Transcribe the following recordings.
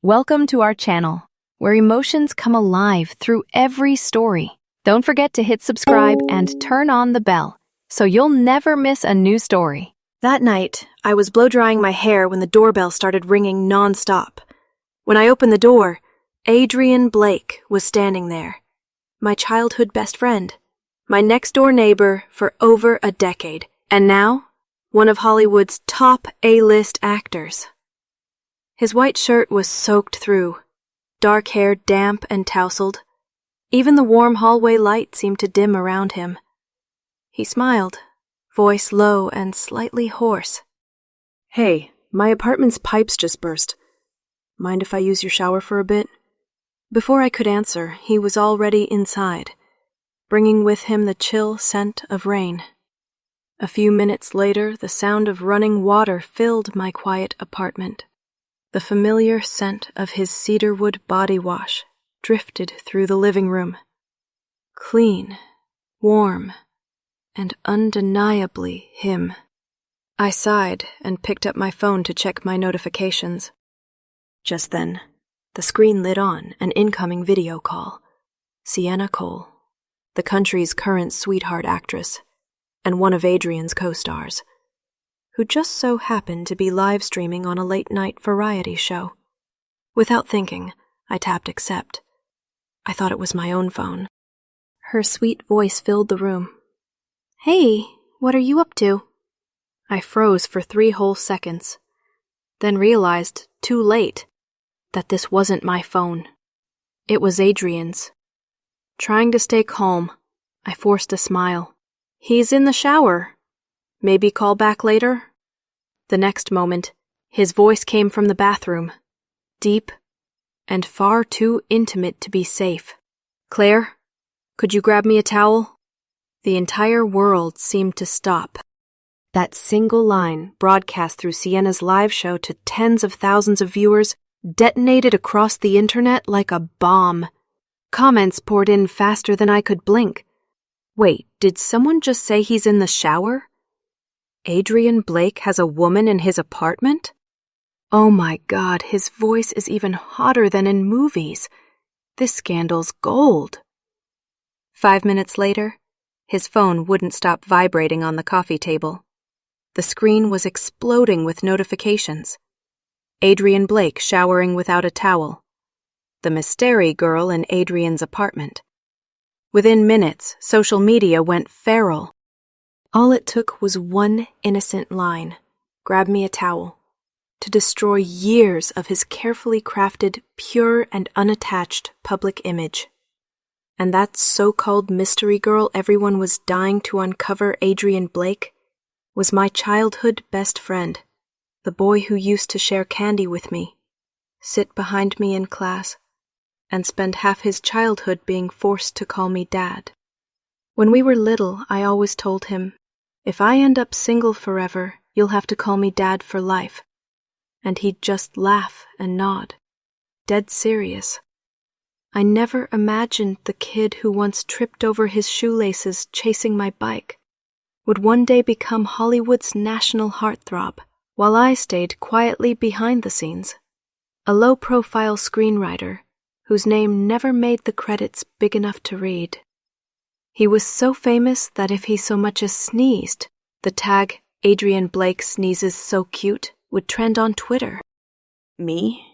Welcome to our channel, where emotions come alive through every story. Don't forget to hit subscribe and turn on the bell, so you'll never miss a new story. That night, I was blow-drying my hair when the doorbell started ringing non-stop. When I opened the door, Adrian Blake was standing there. My childhood best friend, my next-door neighbor for over a decade, and now, one of Hollywood's top A-list actors. His white shirt was soaked through, dark hair damp and tousled. Even the warm hallway light seemed to dim around him. He smiled, voice low and slightly hoarse. "Hey, my apartment's pipes just burst. Mind if I use your shower for a bit?" Before I could answer, he was already inside, bringing with him the chill scent of rain. A few minutes later, the sound of running water filled my quiet apartment. The familiar scent of his cedarwood body wash drifted through the living room. Clean, warm, and undeniably him. I sighed and picked up my phone to check my notifications. Just then, the screen lit on an incoming video call. Sienna Cole, the country's current sweetheart actress, and one of Adrian's co-stars, who just so happened to be live streaming on a late-night variety show. Without thinking, I tapped accept. I thought it was my own phone. Her sweet voice filled the room. "Hey, what are you up to?" I froze for 3 whole seconds, then realized, too late, that this wasn't my phone. It was Adrian's. Trying to stay calm, I forced a smile. "He's in the shower. Maybe call back later?" The next moment, his voice came from the bathroom, deep and far too intimate to be safe. "Claire, could you grab me a towel?" The entire world seemed to stop. That single line, broadcast through Sienna's live show to tens of thousands of viewers, detonated across the internet like a bomb. Comments poured in faster than I could blink. Wait, did someone just say he's in the shower? Adrian Blake has a woman in his apartment? Oh my God, his voice is even hotter than in movies. This scandal's gold. 5 minutes later, his phone wouldn't stop vibrating on the coffee table. The screen was exploding with notifications. Adrian Blake showering without a towel. The mystery girl in Adrian's apartment. Within minutes, social media went feral. All it took was one innocent line, "Grab me a towel," to destroy years of his carefully crafted, pure and unattached public image. And that so-called mystery girl everyone was dying to uncover, Adrian Blake, was my childhood best friend, the boy who used to share candy with me, sit behind me in class, and spend half his childhood being forced to call me Dad. When we were little, I always told him, "If I end up single forever, you'll have to call me Dad for life." And he'd just laugh and nod, dead serious. I never imagined the kid who once tripped over his shoelaces chasing my bike would one day become Hollywood's national heartthrob, while I stayed quietly behind the scenes, a low-profile screenwriter whose name never made the credits big enough to read. He was so famous that if he so much as sneezed, the tag "Adrian Blake sneezes so cute" would trend on Twitter. Me?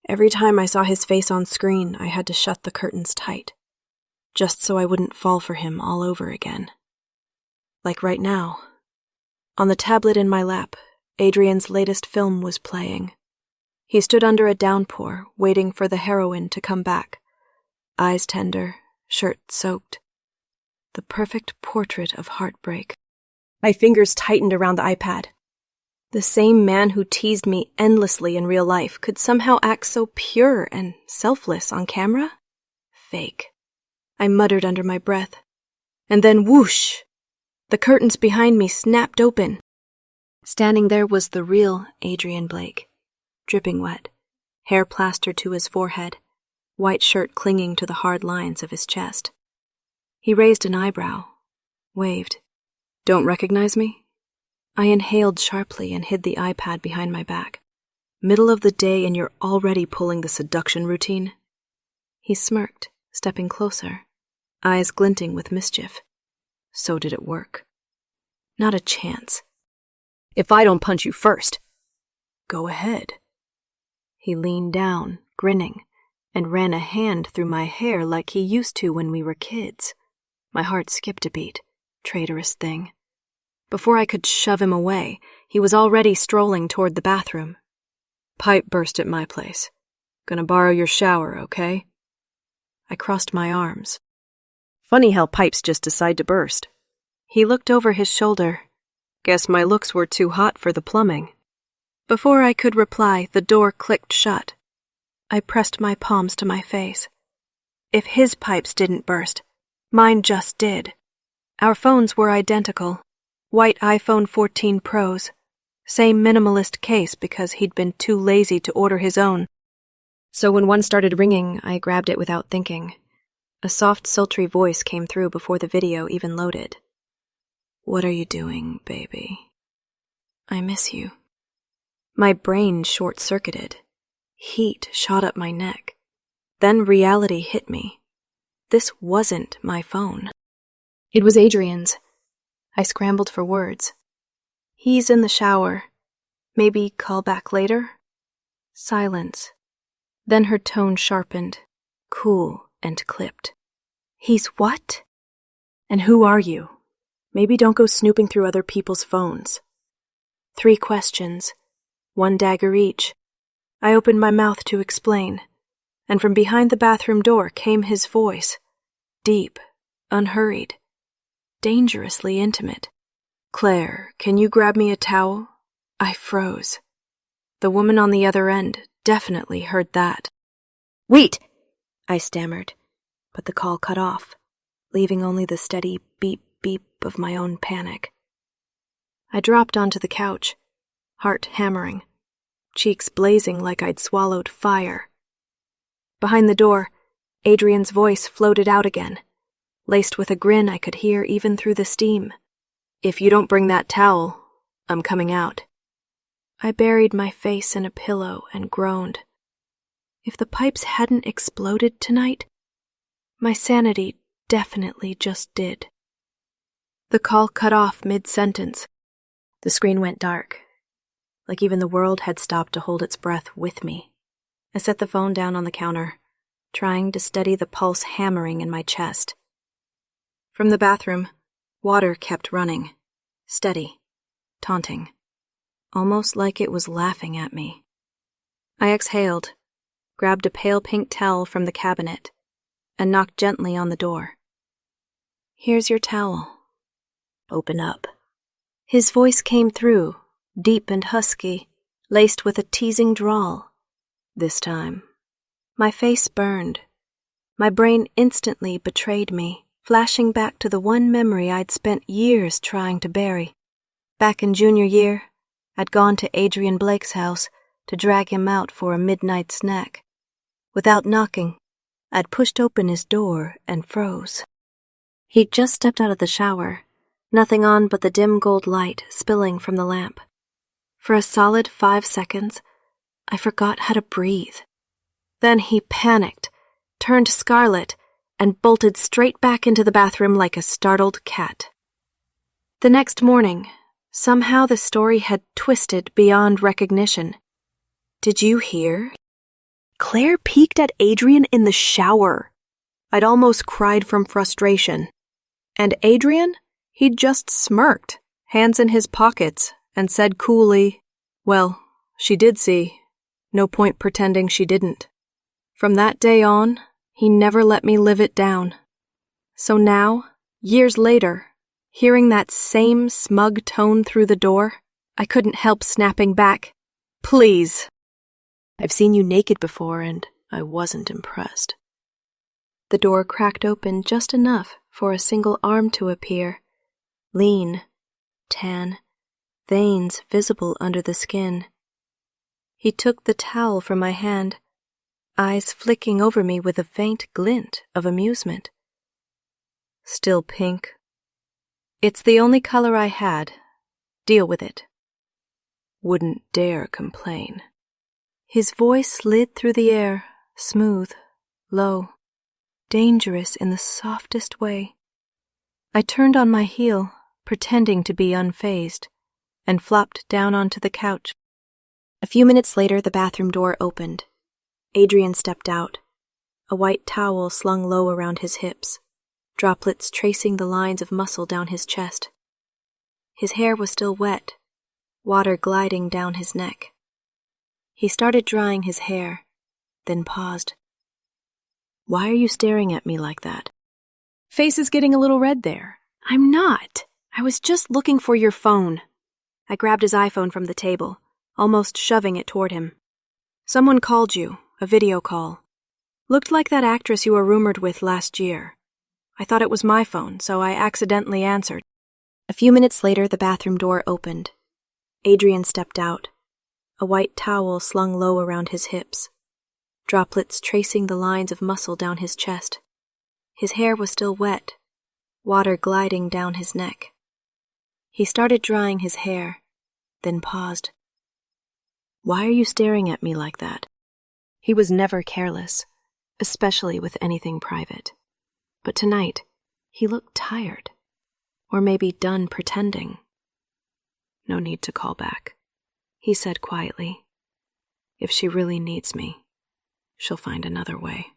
Every time I saw his face on screen, I had to shut the curtains tight, just so I wouldn't fall for him all over again. Like right now. On the tablet in my lap, Adrian's latest film was playing. He stood under a downpour, waiting for the heroine to come back, eyes tender, shirt soaked. The perfect portrait of heartbreak. My fingers tightened around the iPad. The same man who teased me endlessly in real life could somehow act so pure and selfless on camera? Fake. I muttered under my breath. And then whoosh! The curtains behind me snapped open. Standing there was the real Adrian Blake, dripping wet, hair plastered to his forehead, white shirt clinging to the hard lines of his chest. He raised an eyebrow, waved. "Don't recognize me?" I inhaled sharply and hid the iPad behind my back. Middle of the day and you're already pulling the seduction routine? He smirked, stepping closer, eyes glinting with mischief. So did it work? Not a chance. If I don't punch you first. Go ahead. He leaned down, grinning, and ran a hand through my hair like he used to when we were kids. My heart skipped a beat, traitorous thing. Before I could shove him away, he was already strolling toward the bathroom. Pipe burst at my place. Gonna borrow your shower, okay? I crossed my arms. Funny how pipes just decide to burst. He looked over his shoulder. Guess my looks were too hot for the plumbing. Before I could reply, the door clicked shut. I pressed my palms to my face. If his pipes didn't burst, mine just did. Our phones were identical. White iPhone 14 Pros. Same minimalist case because he'd been too lazy to order his own. So when one started ringing, I grabbed it without thinking. A soft, sultry voice came through before the video even loaded. What are you doing, baby? I miss you. My brain short-circuited. Heat shot up my neck. Then reality hit me. This wasn't my phone. It was Adrian's. I scrambled for words. He's in the shower. Maybe call back later? Silence. Then her tone sharpened, cool and clipped. He's what? And who are you? Maybe don't go snooping through other people's phones. 3 questions, 1 dagger each. I opened my mouth to explain, and from behind the bathroom door came his voice, deep, unhurried, dangerously intimate. Claire, can you grab me a towel? I froze. The woman on the other end definitely heard that. Wait, I stammered, but the call cut off, leaving only the steady beep beep of my own panic. I dropped onto the couch, heart hammering, cheeks blazing like I'd swallowed fire. Behind the door, Adrian's voice floated out again, laced with a grin I could hear even through the steam. If you don't bring that towel, I'm coming out. I buried my face in a pillow and groaned. If the pipes hadn't exploded tonight, my sanity definitely just did. The call cut off mid-sentence. The screen went dark, like even the world had stopped to hold its breath with me. I set the phone down on the counter, trying to steady the pulse hammering in my chest. From the bathroom, water kept running, steady, taunting, almost like it was laughing at me. I exhaled, grabbed a pale pink towel from the cabinet, and knocked gently on the door. Here's your towel. Open up. His voice came through, deep and husky, laced with a teasing drawl. This time, my face burned. My brain instantly betrayed me, flashing back to the one memory I'd spent years trying to bury. Back in junior year, I'd gone to Adrian Blake's house to drag him out for a midnight snack. Without knocking, I'd pushed open his door and froze. He'd just stepped out of the shower, nothing on but the dim gold light spilling from the lamp. For a solid 5 seconds, I forgot how to breathe. Then he panicked, turned scarlet, and bolted straight back into the bathroom like a startled cat. The next morning, somehow the story had twisted beyond recognition. Did you hear? Claire peeked at Adrian in the shower. I'd almost cried from frustration. And Adrian? He'd just smirked, hands in his pockets, and said coolly, "Well, she did see. No point pretending she didn't." From that day on, he never let me live it down. So now, years later, hearing that same smug tone through the door, I couldn't help snapping back, "Please. I've seen you naked before and I wasn't impressed." The door cracked open just enough for a single arm to appear, lean, tan, veins visible under the skin. He took the towel from my hand, eyes flicking over me with a faint glint of amusement. "Still pink?" "It's the only color I had. Deal with it." "Wouldn't dare complain." His voice slid through the air, smooth, low, dangerous in the softest way. I turned on my heel, pretending to be unfazed, and flopped down onto the couch. A few minutes later, the bathroom door opened. Adrian stepped out, a white towel slung low around his hips, droplets tracing the lines of muscle down his chest. His hair was still wet, water gliding down his neck. He started drying his hair, then paused. "Why are you staring at me like that?" Face is getting a little red there. "I'm not. I was just looking for your phone." I grabbed his iPhone from the table, almost shoving it toward him. "Someone called you, a video call. Looked like that actress you were rumored with last year. I thought it was my phone, so I accidentally answered." A few minutes later, the bathroom door opened. Adrian stepped out, a white towel slung low around his hips, droplets tracing the lines of muscle down his chest. His hair was still wet, water gliding down his neck. He started drying his hair, then paused. "Why are you staring at me like that?" He was never careless, especially with anything private. But tonight, he looked tired, or maybe done pretending. "No need to call back," he said quietly. "If she really needs me, she'll find another way."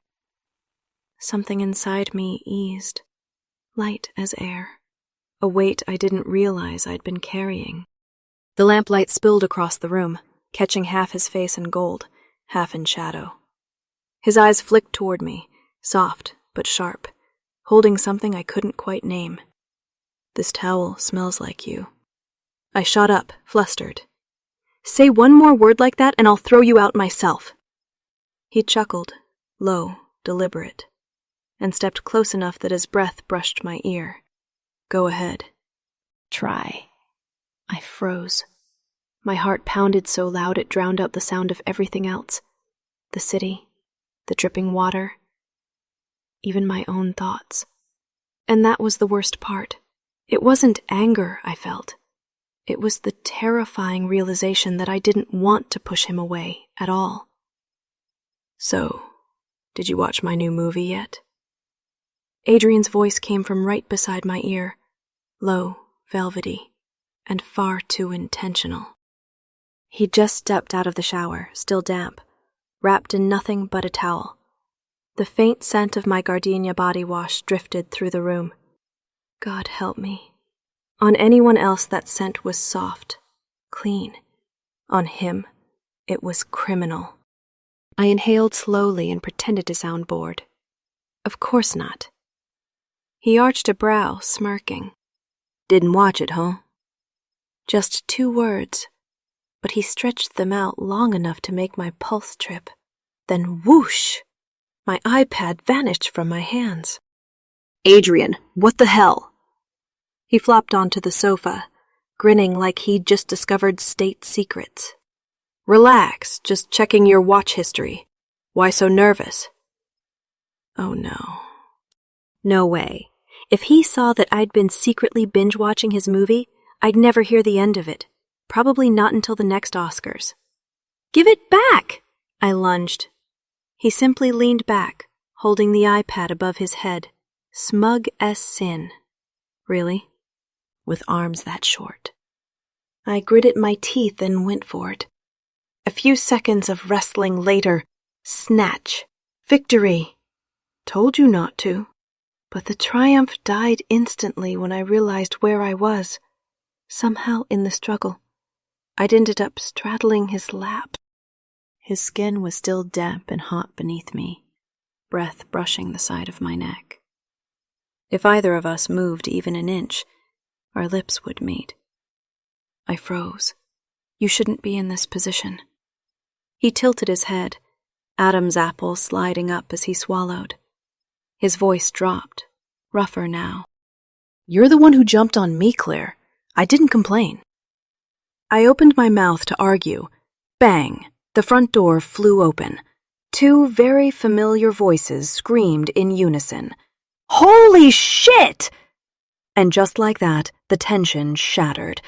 Something inside me eased, light as air, a weight I didn't realize I'd been carrying. The lamplight spilled across the room, catching half his face in gold, half in shadow. His eyes flicked toward me, soft but sharp, holding something I couldn't quite name. "This towel smells like you." I shot up, flustered. "Say one more word like that and I'll throw you out myself." He chuckled, low, deliberate, and stepped close enough that his breath brushed my ear. "Go ahead." "Try." I froze. My heart pounded so loud it drowned out the sound of everything else. The city, the dripping water, even my own thoughts. And that was the worst part. It wasn't anger I felt. It was the terrifying realization that I didn't want to push him away at all. "So, did you watch my new movie yet?" Adrian's voice came from right beside my ear, low, velvety, and far too intentional. He'd just stepped out of the shower, still damp, wrapped in nothing but a towel. The faint scent of my gardenia body wash drifted through the room. God help me. On anyone else that scent was soft, clean. On him, it was criminal. I inhaled slowly and pretended to sound bored. "Of course not." He arched a brow, smirking. "Didn't watch it, huh?" Just 2 words, but he stretched them out long enough to make my pulse trip. Then whoosh! My iPad vanished from my hands. "Adrian, what the hell?" He flopped onto the sofa, grinning like he'd just discovered state secrets. "Relax, just checking your watch history. Why so nervous?" Oh no. No way. If he saw that I'd been secretly binge-watching his movie, I'd never hear the end of it. Probably not until the next Oscars. "Give it back!" I lunged. He simply leaned back, holding the iPad above his head, smug as sin. Really? With arms that short. I gritted my teeth and went for it. A few seconds of wrestling later, snatch. Victory. Told you not to. But the triumph died instantly when I realized where I was. Somehow in the struggle, I'd ended up straddling his lap. His skin was still damp and hot beneath me, breath brushing the side of my neck. If either of us moved even an inch, our lips would meet. I froze. "You shouldn't be in this position." He tilted his head, Adam's apple sliding up as he swallowed. His voice dropped, rougher now. "You're the one who jumped on me, Claire. I didn't complain." I opened my mouth to argue. Bang! The front door flew open. 2 very familiar voices screamed in unison. "Holy shit!" And just like that, the tension shattered.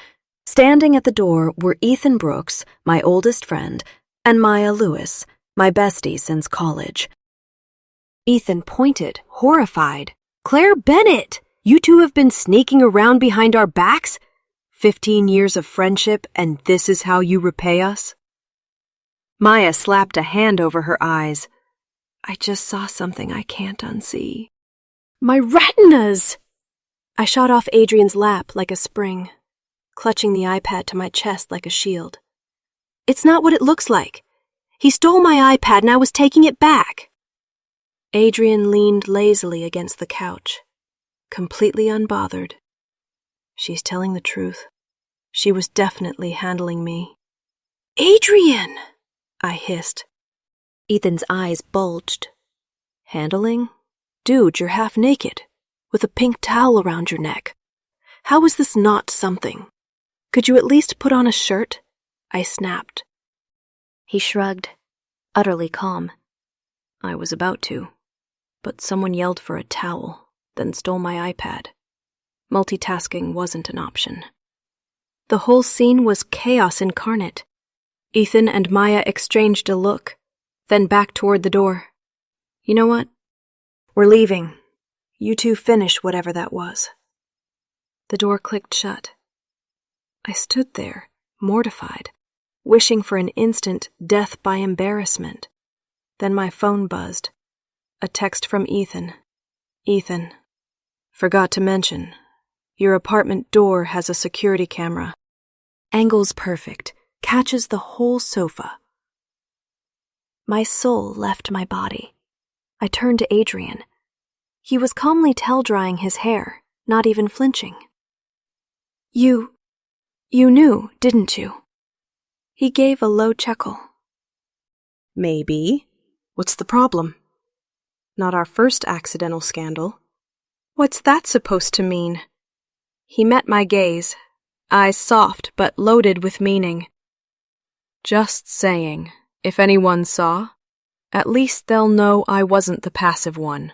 Standing at the door were Ethan Brooks, my oldest friend, And Maya Lewis, my bestie since college. Ethan pointed, horrified. Claire Bennett! You two have been sneaking around behind our backs? 15 years of friendship, and this is how you repay us? Maya slapped a hand over her eyes. I just saw something I can't unsee. My retinas! I shot off Adrian's lap like a spring, clutching the iPad to my chest like a shield. It's not what it looks like. He stole my iPad and I was taking it back. Adrian leaned lazily against the couch, completely unbothered. She's telling the truth. She was definitely handling me. Adrian! I hissed. Ethan's eyes bulged. Handling? Dude, you're half naked, with a pink towel around your neck. How is this not something? Could you at least put on a shirt? I snapped. He shrugged, utterly calm. I was about to, but someone yelled for a towel, then stole my iPad. Multitasking wasn't an option. The whole scene was chaos incarnate. Ethan and Maya exchanged a look, then back toward the door. You know what? We're leaving. You two finish whatever that was. The door clicked shut. I stood there, mortified, wishing for an instant death by embarrassment. Then my phone buzzed. A text from Ethan. Ethan. Forgot to mention, your apartment door has a security camera. Angle's perfect, catches the whole sofa. My soul left my body. I turned to Adrian. He was calmly towel-drying his hair, not even flinching. You knew, didn't you? He gave a low chuckle. Maybe. What's the problem? Not our first accidental scandal. What's that supposed to mean? He met my gaze, eyes soft but loaded with meaning. Just saying, if anyone saw, at least they'll know I wasn't the passive one.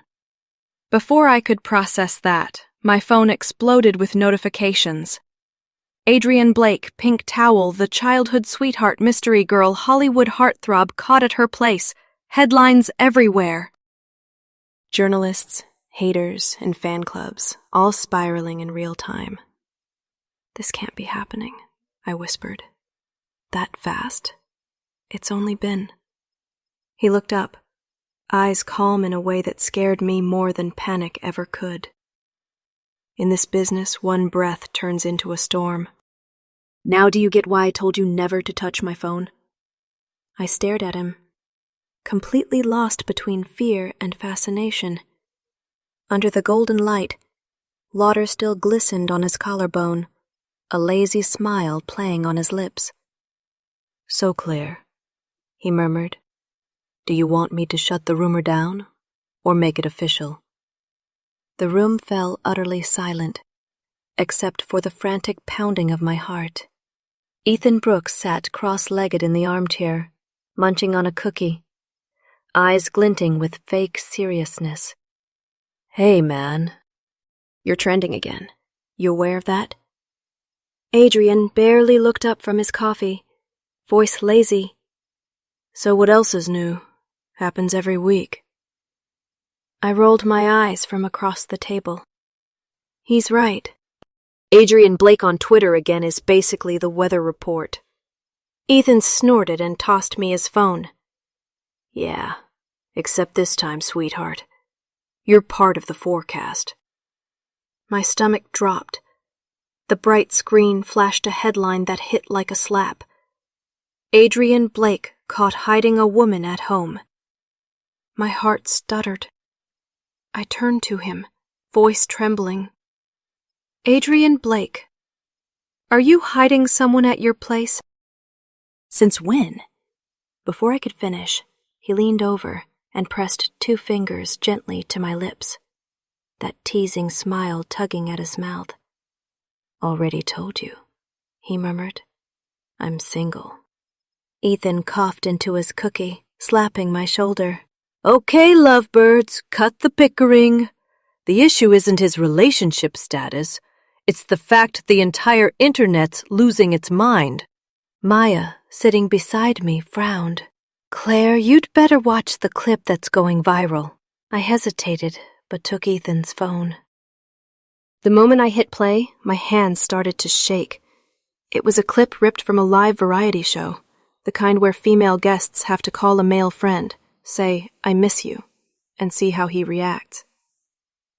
Before I could process that, my phone exploded with notifications. Adrian Blake, pink towel, the childhood sweetheart mystery girl, Hollywood heartthrob caught at her place, headlines everywhere. Journalists, haters, and fan clubs, all spiraling in real time. This can't be happening, I whispered. That fast? It's only been. He looked up, eyes calm in a way that scared me more than panic ever could. In this business, one breath turns into a storm. Now do you get why I told you never to touch my phone? I stared at him, completely lost between fear and fascination. Under the golden light, water still glistened on his collarbone, a lazy smile playing on his lips. So Claire, he murmured, do you want me to shut the rumor down, or make it official? The room fell utterly silent, except for the frantic pounding of my heart. Ethan Brooks sat cross-legged in the armchair, munching on a cookie, eyes glinting with fake seriousness. Hey, man. You're trending again. You aware of that? Adrian barely looked up from his coffee, voice lazy. So what else is new? Happens every week. I rolled my eyes from across the table. He's right. Adrian Blake on Twitter again is basically the weather report. Ethan snorted and tossed me his phone. Yeah, except this time, sweetheart. You're part of the forecast. My stomach dropped. The bright screen flashed a headline that hit like a slap. Adrian Blake caught hiding a woman at home. My heart stuttered. I turned to him, voice trembling. Adrian Blake, are you hiding someone at your place? Since when? Before I could finish, he leaned over and pressed 2 fingers gently to my lips, that teasing smile tugging at his mouth. Already told you, he murmured. I'm single. Ethan coughed into his cookie, slapping my shoulder. Okay, lovebirds, cut the bickering. The issue isn't his relationship status. It's the fact the entire internet's losing its mind. Maya sitting beside me, frowned. "Claire, you'd better watch the clip that's going viral." I hesitated, but took Ethan's phone. The moment I hit play, my hands started to shake. It was a clip ripped from a live variety show, the kind where female guests have to call a male friend, say, "I miss you," and see how he reacts.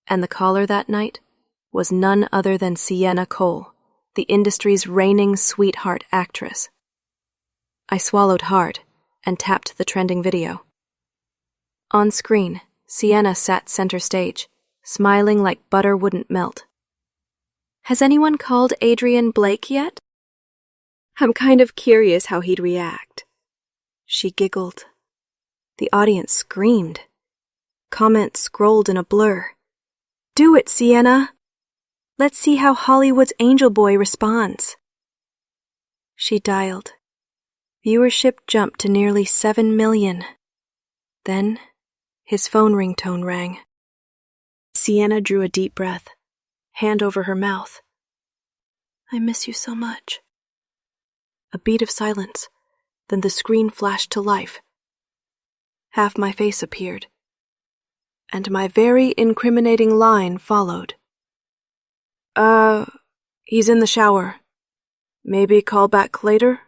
And the caller that night was none other than Sienna Cole, the industry's reigning sweetheart actress. I swallowed hard and tapped the trending video. On screen, Sienna sat center stage, smiling like butter wouldn't melt. "Has anyone called Adrian Blake yet? I'm kind of curious how he'd react." She giggled. The audience screamed. Comments scrolled in a blur. "Do it, Sienna. Let's see how Hollywood's Angel Boy responds." She dialed. Viewership jumped to nearly 7 million. Then, his phone ringtone rang. Sienna drew a deep breath, hand over her mouth. "I miss you so much." A beat of silence, then the screen flashed to life. Half my face appeared, and my very incriminating line followed. He's in the shower. Maybe call back later?"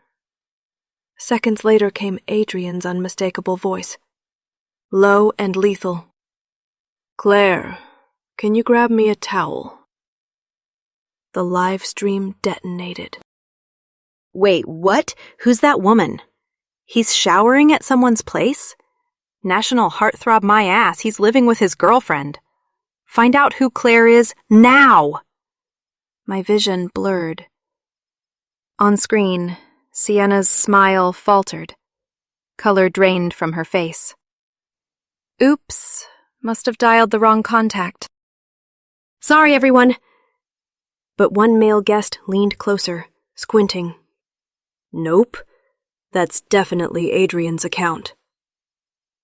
Seconds later came Adrian's unmistakable voice, low and lethal. "Claire, can you grab me a towel?" The live stream detonated. "Wait, what? Who's that woman? He's showering at someone's place? National heartthrob my ass, he's living with his girlfriend. Find out who Claire is now!" My vision blurred. On screen, Sienna's smile faltered. Color drained from her face. "Oops, must have dialed the wrong contact. Sorry, everyone." But one male guest leaned closer, squinting. "Nope, that's definitely Adrian's account."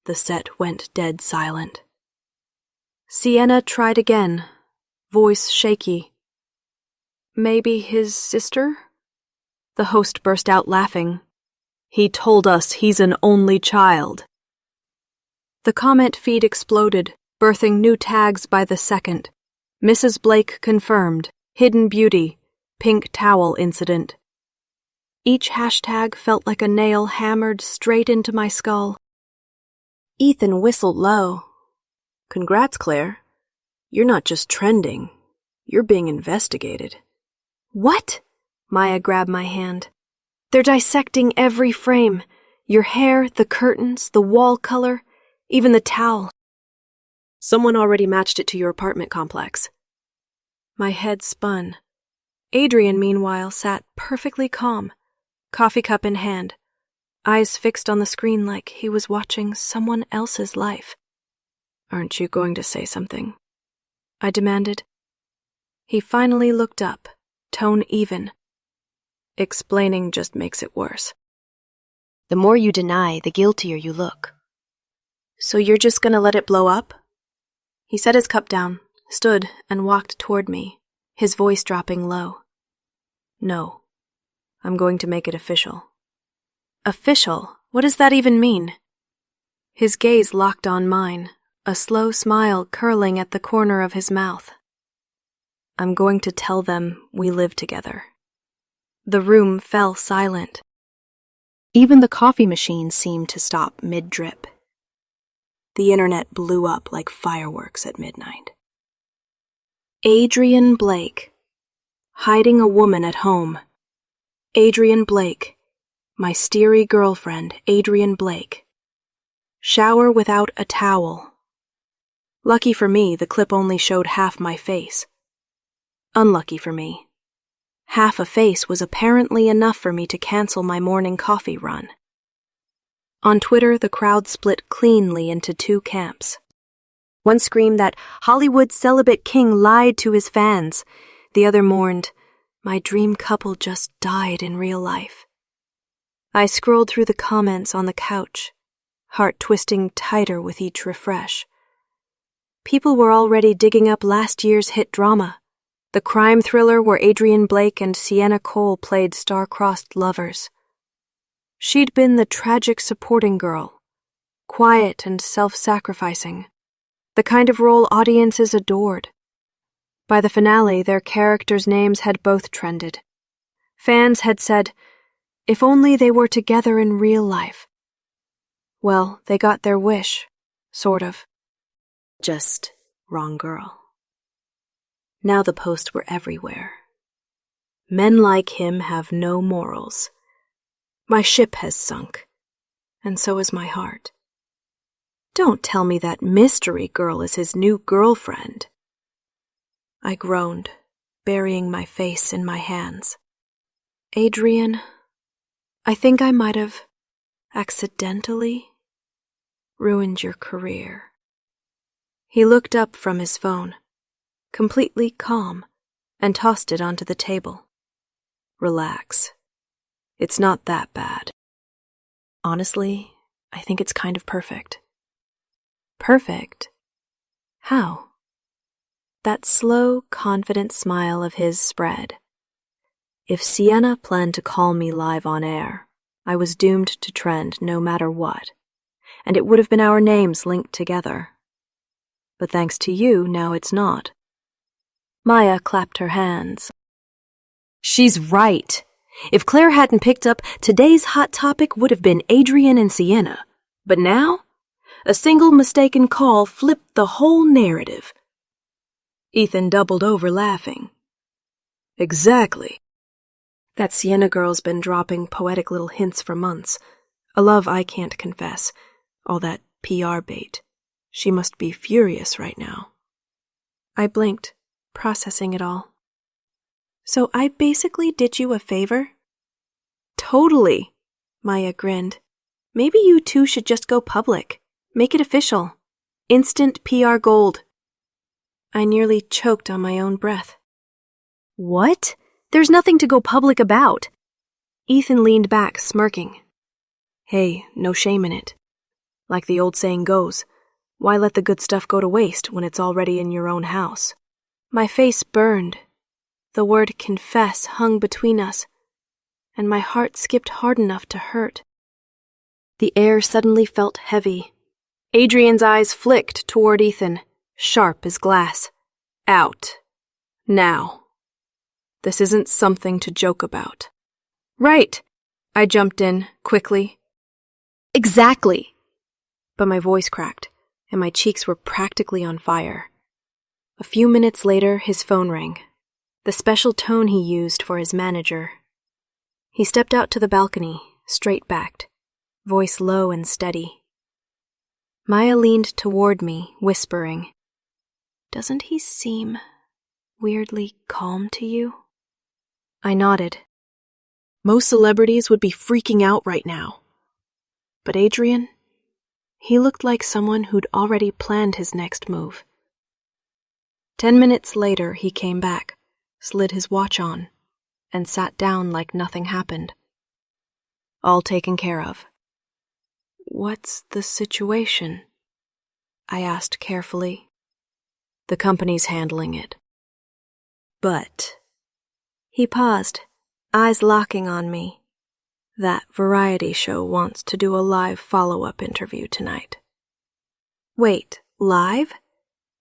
The set went dead silent. Sienna tried again, voice shaky. "Maybe his sister?" The host burst out laughing. "He told us he's an only child." The comment feed exploded, birthing new tags by the second. Mrs. Blake confirmed, hidden beauty, pink towel incident. Each hashtag felt like a nail hammered straight into my skull. Ethan whistled low. "Congrats, Claire. You're not just trending. You're being investigated." "What?" Maya grabbed my hand. "They're dissecting every frame. Your hair, the curtains, the wall color, even the towel. Someone already matched it to your apartment complex." My head spun. Adrian, meanwhile, sat perfectly calm, coffee cup in hand, eyes fixed on the screen like he was watching someone else's life. "Aren't you going to say something?" I demanded. He finally looked up, tone even. "Explaining just makes it worse. The more you deny, the guiltier you look." "So you're just gonna let it blow up?" He set his cup down, stood, and walked toward me, his voice dropping low. "No. I'm going to make it official." "Official? What does that even mean?" His gaze locked on mine, a slow smile curling at the corner of his mouth. "I'm going to tell them we live together." The room fell silent. Even the coffee machine seemed to stop mid-drip. The internet blew up like fireworks at midnight. Adrian Blake. Hiding a woman at home. Adrian Blake. My steery girlfriend, Adrian Blake. Shower without a towel. Lucky for me, the clip only showed half my face. Unlucky for me. Half a face was apparently enough for me to cancel my morning coffee run. On Twitter, the crowd split cleanly into two camps. One screamed that Hollywood celibate king lied to his fans. The other mourned, my dream couple just died in real life. I scrolled through the comments on the couch, heart twisting tighter with each refresh. People were already digging up last year's hit drama, the crime thriller where Adrian Blake and Sienna Cole played star-crossed lovers. She'd been the tragic supporting girl, quiet and self-sacrificing, the kind of role audiences adored. By the finale, their characters' names had both trended. Fans had said, if only they were together in real life. Well, they got their wish, sort of. Just wrong girl. Now the posts were everywhere. Men like him have no morals. My ship has sunk, and so has my heart. Don't tell me that mystery girl is his new girlfriend. I groaned, burying my face in my hands. Adrian, I think I might have accidentally ruined your career. He looked up from his phone, completely calm, and tossed it onto the table. Relax. It's not that bad. Honestly, I think it's kind of perfect. Perfect? How? That slow, confident smile of his spread. If Sienna planned to call me live on air, I was doomed to trend no matter what, and it would have been our names linked together. But thanks to you, now it's not. Maya clapped her hands. She's right. If Claire hadn't picked up, today's hot topic would have been Adrian and Sienna. But now, a single mistaken call flipped the whole narrative. Ethan doubled over laughing. Exactly. That Sienna girl's been dropping poetic little hints for months. A love I can't confess. All that PR bait. She must be furious right now. I blinked, processing it all. So I basically did you a favor? Totally, Maya grinned. Maybe you two should just go public. Make it official. Instant PR gold. I nearly choked on my own breath. What? There's nothing to go public about. Ethan leaned back, smirking. Hey, no shame in it. Like the old saying goes, why let the good stuff go to waste when it's already in your own house? My face burned. The word confess hung between us, and my heart skipped hard enough to hurt. The air suddenly felt heavy. Adrian's eyes flicked toward Ethan, sharp as glass. Out. Now. This isn't something to joke about. Right, I jumped in, quickly. Exactly. But my voice cracked, and my cheeks were practically on fire. A few minutes later, his phone rang. The special tone he used for his manager. He stepped out to the balcony, straight-backed, voice low and steady. Maya leaned toward me, whispering, Doesn't he seem weirdly calm to you? I nodded. Most celebrities would be freaking out right now. But Adrian, he looked like someone who'd already planned his next move. 10 minutes later, he came back, slid his watch on, and sat down like nothing happened. All taken care of. What's the situation? I asked carefully. The company's handling it. But... He paused, eyes locking on me. That variety show wants to do a live follow-up interview tonight. Wait, live?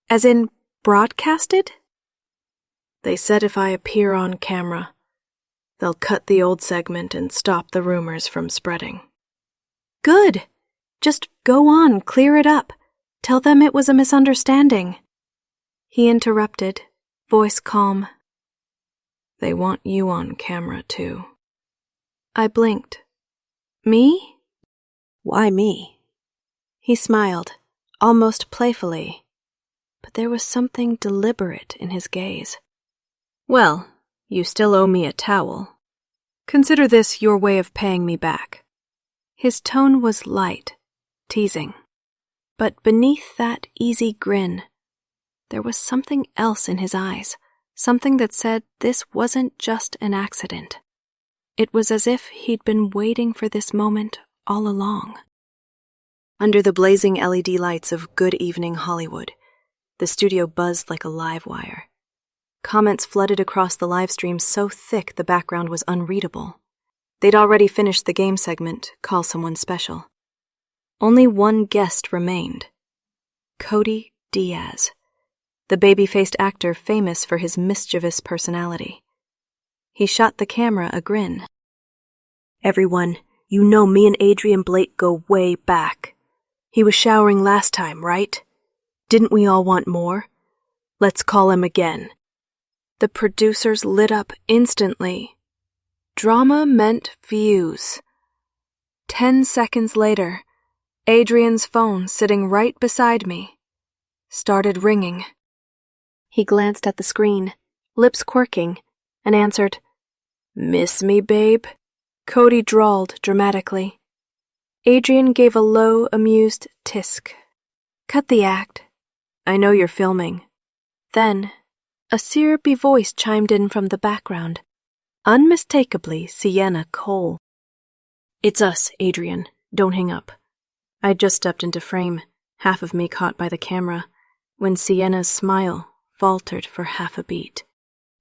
As in broadcasted? They said if I appear on camera, they'll cut the old segment and stop the rumors from spreading. Good. Just go on, clear it up. Tell them it was a misunderstanding. He interrupted, voice calm. They want you on camera, too. I blinked. Me? Why me? He smiled, almost playfully, but there was something deliberate in his gaze. Well, you still owe me a towel. Consider this your way of paying me back. His tone was light, teasing, but beneath that easy grin, there was something else in his eyes. Something that said this wasn't just an accident. It was as if he'd been waiting for this moment all along. Under the blazing LED lights of Good Evening Hollywood, the studio buzzed like a live wire. Comments flooded across the live stream so thick the background was unreadable. They'd already finished the game segment, Call Someone Special. Only one guest remained. Cody Diaz, the baby-faced actor famous for his mischievous personality. He shot the camera a grin. "Everyone, you know me and Adrian Blake go way back. He was showering last time, right? Didn't we all want more? Let's call him again." The producers lit up instantly. Drama meant views. 10 seconds later, Adrian's phone, sitting right beside me, started ringing. He glanced at the screen, lips quirking, and answered, "Miss me, babe?" Cody drawled dramatically. Adrian gave a low, amused tisk. "Cut the act. I know you're filming." Then, a syrupy voice chimed in from the background, unmistakably Sienna Cole. "It's us, Adrian. Don't hang up." I just stepped into frame, half of me caught by the camera, when Sienna's smile faltered for half a beat.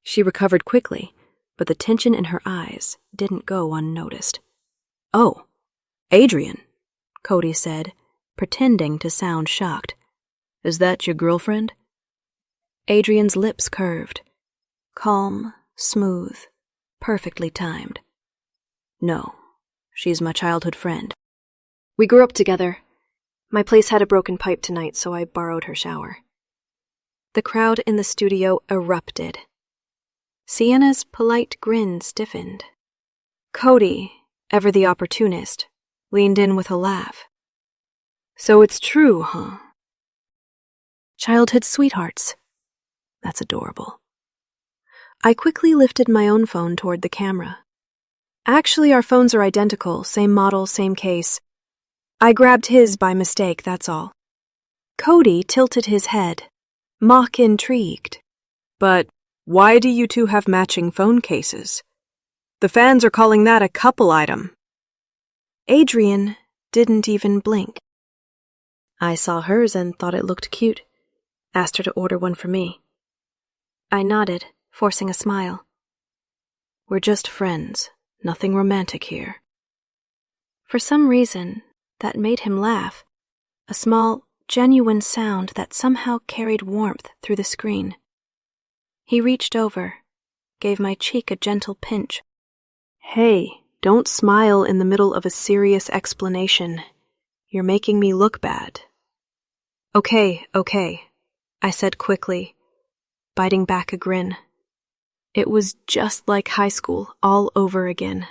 She recovered quickly, but the tension in her eyes didn't go unnoticed. "Oh, Adrian," Cody said, pretending to sound shocked. "Is that your girlfriend?" Adrian's lips curved. Calm, smooth, perfectly timed. "No, she's my childhood friend. We grew up together. My place had a broken pipe tonight, so I borrowed her shower." The crowd in the studio erupted. Sienna's polite grin stiffened. Cody, ever the opportunist, leaned in with a laugh. "So it's true, huh? Childhood sweethearts. That's adorable." I quickly lifted my own phone toward the camera. Actually, our phones are identical, same model, same case. I grabbed his by mistake, that's all. Cody tilted his head, mock intrigued. "But why do you two have matching phone cases? The fans are calling that a couple item." Adrian didn't even blink. I saw hers and thought it looked cute. Asked her to order one for me. I nodded, forcing a smile. "We're just friends, nothing romantic here." For some reason, that made him laugh, a small, genuine sound that somehow carried warmth through the screen. He reached over, gave my cheek a gentle pinch. "Hey, don't smile in the middle of a serious explanation. You're making me look bad." Okay, I said quickly, biting back a grin. It was just like high school all over again.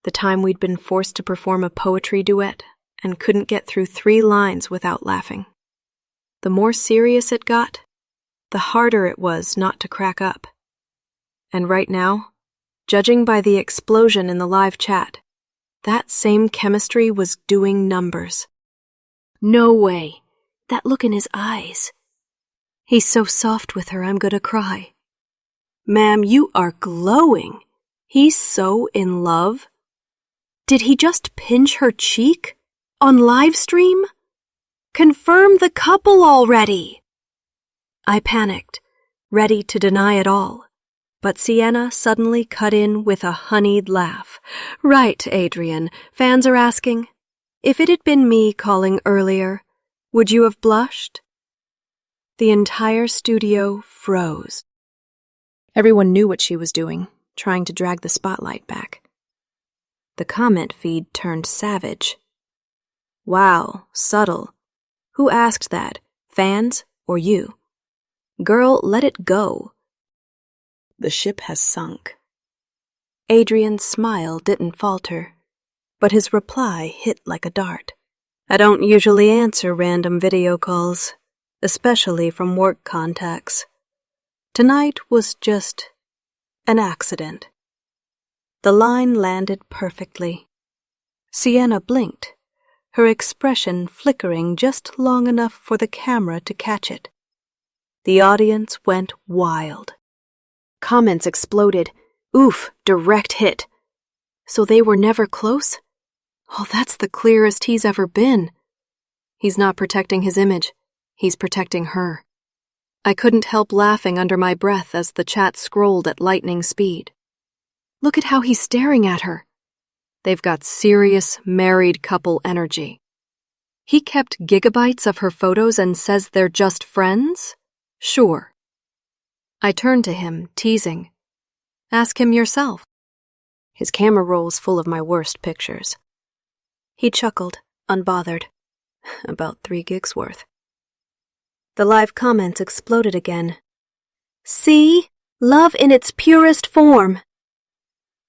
The time we'd been forced to perform a poetry duet and couldn't get through 3 lines without laughing. The more serious it got, the harder it was not to crack up. And right now, judging by the explosion in the live chat, that same chemistry was doing numbers. No way. That look in his eyes. He's so soft with her, I'm gonna cry. "Ma'am, you are glowing. He's so in love. Did he just pinch her cheek? On live stream? Confirm the couple already." I panicked, ready to deny it all. But Sienna suddenly cut in with a honeyed laugh. "Right, Adrian, fans are asking. If it had been me calling earlier, would you have blushed?" The entire studio froze. Everyone knew what she was doing, trying to drag the spotlight back. The comment feed turned savage. "Wow, subtle. Who asked that, fans or you? Girl, let it go. The ship has sunk." Adrian's smile didn't falter, but his reply hit like a dart. "I don't usually answer random video calls, especially from work contacts. Tonight was just an accident." The line landed perfectly. Sienna blinked, her expression flickering just long enough for the camera to catch it. The audience went wild. Comments exploded. "Oof, direct hit. So they were never close? Oh, that's the clearest he's ever been." He's not protecting his image. He's protecting her. I couldn't help laughing under my breath as the chat scrolled at lightning speed. "Look at how he's staring at her. They've got serious married couple energy. He kept gigabytes of her photos and says they're just friends? Sure. I turned to him, teasing. Ask him yourself. His camera roll's full of my worst pictures. He chuckled, unbothered. About 3 gigs worth. The live comments exploded again. See? Love in its purest form.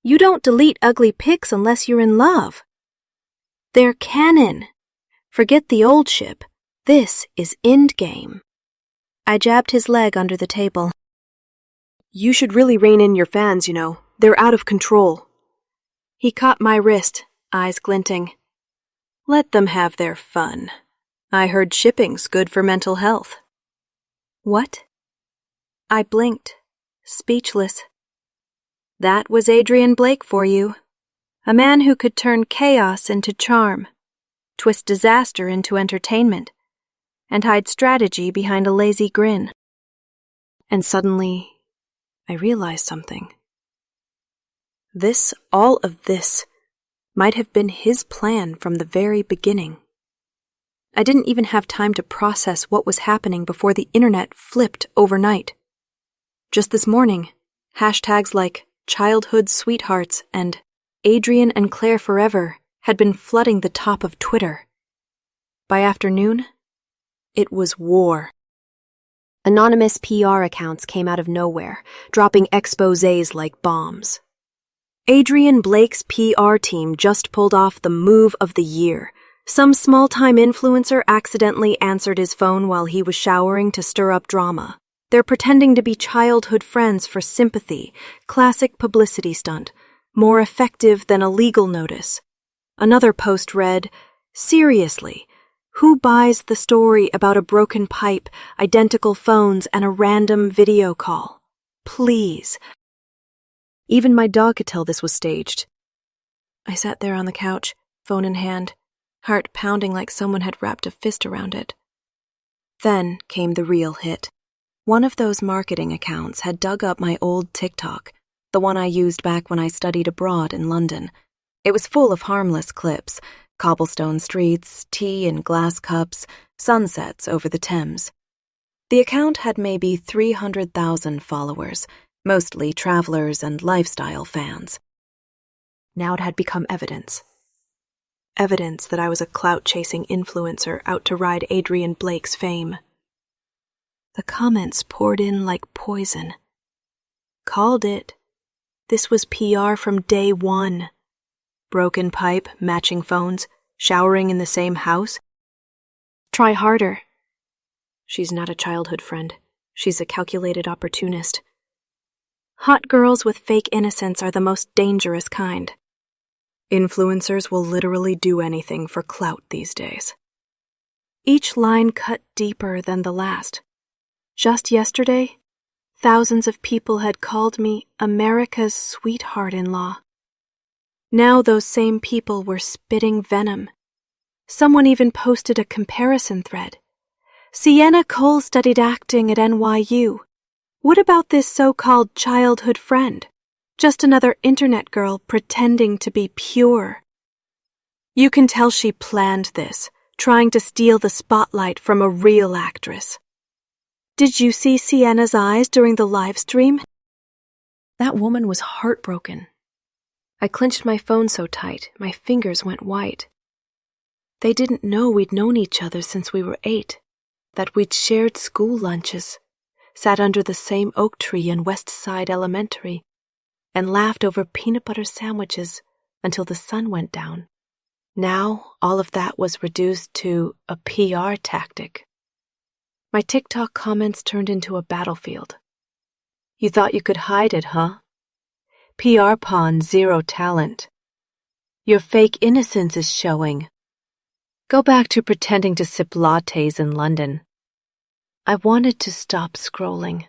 You don't delete ugly pics unless you're in love. They're canon. Forget the old ship. This is endgame. I jabbed his leg under the table. You should really rein in your fans, you know. They're out of control. He caught my wrist, eyes glinting. Let them have their fun. I heard shipping's good for mental health. What? I blinked, speechless. That was Adrian Blake for you. A man who could turn chaos into charm, twist disaster into entertainment, and hide strategy behind a lazy grin. And suddenly, I realized something. All of this, might have been his plan from the very beginning. I didn't even have time to process what was happening before the internet flipped overnight. Just this morning, hashtags like childhood sweethearts and Adrian and Claire forever had been flooding the top of Twitter. By afternoon, it was war. Anonymous PR accounts came out of nowhere, dropping exposés like bombs. Adrian Blake's PR team just pulled off the move of the year. Some small-time influencer accidentally answered his phone while he was showering to stir up drama. They're pretending to be childhood friends for sympathy, classic publicity stunt, more effective than a legal notice. Another post read, "Seriously, who buys the story about a broken pipe, identical phones, and a random video call? Please." Even my dog could tell this was staged. I sat there on the couch, phone in hand, heart pounding like someone had wrapped a fist around it. Then came the real hit. One of those marketing accounts had dug up my old TikTok, the one I used back when I studied abroad in London. It was full of harmless clips, cobblestone streets, tea in glass cups, sunsets over the Thames. The account had maybe 300,000 followers, mostly travelers and lifestyle fans. Now it had become evidence. Evidence that I was a clout-chasing influencer out to ride Adrian Blake's fame. The comments poured in like poison. Called it. This was PR from day one. Broken pipe, matching phones, showering in the same house. Try harder. She's not a childhood friend. She's a calculated opportunist. Hot girls with fake innocence are the most dangerous kind. Influencers will literally do anything for clout these days. Each line cut deeper than the last. Just yesterday, thousands of people had called me America's sweetheart-in-law. Now those same people were spitting venom. Someone even posted a comparison thread. Sienna Cole studied acting at NYU. What about this so-called childhood friend? Just another internet girl pretending to be pure. You can tell she planned this, trying to steal the spotlight from a real actress. Did you see Sienna's eyes during the live stream? That woman was heartbroken. I clenched my phone so tight, my fingers went white. They didn't know we'd known each other since we were 8, that we'd shared school lunches, sat under the same oak tree in West Side Elementary, and laughed over peanut butter sandwiches until the sun went down. Now, all of that was reduced to a PR tactic. My TikTok comments turned into a battlefield. You thought you could hide it, huh? PR pawn, zero talent. Your fake innocence is showing. Go back to pretending to sip lattes in London. I wanted to stop scrolling,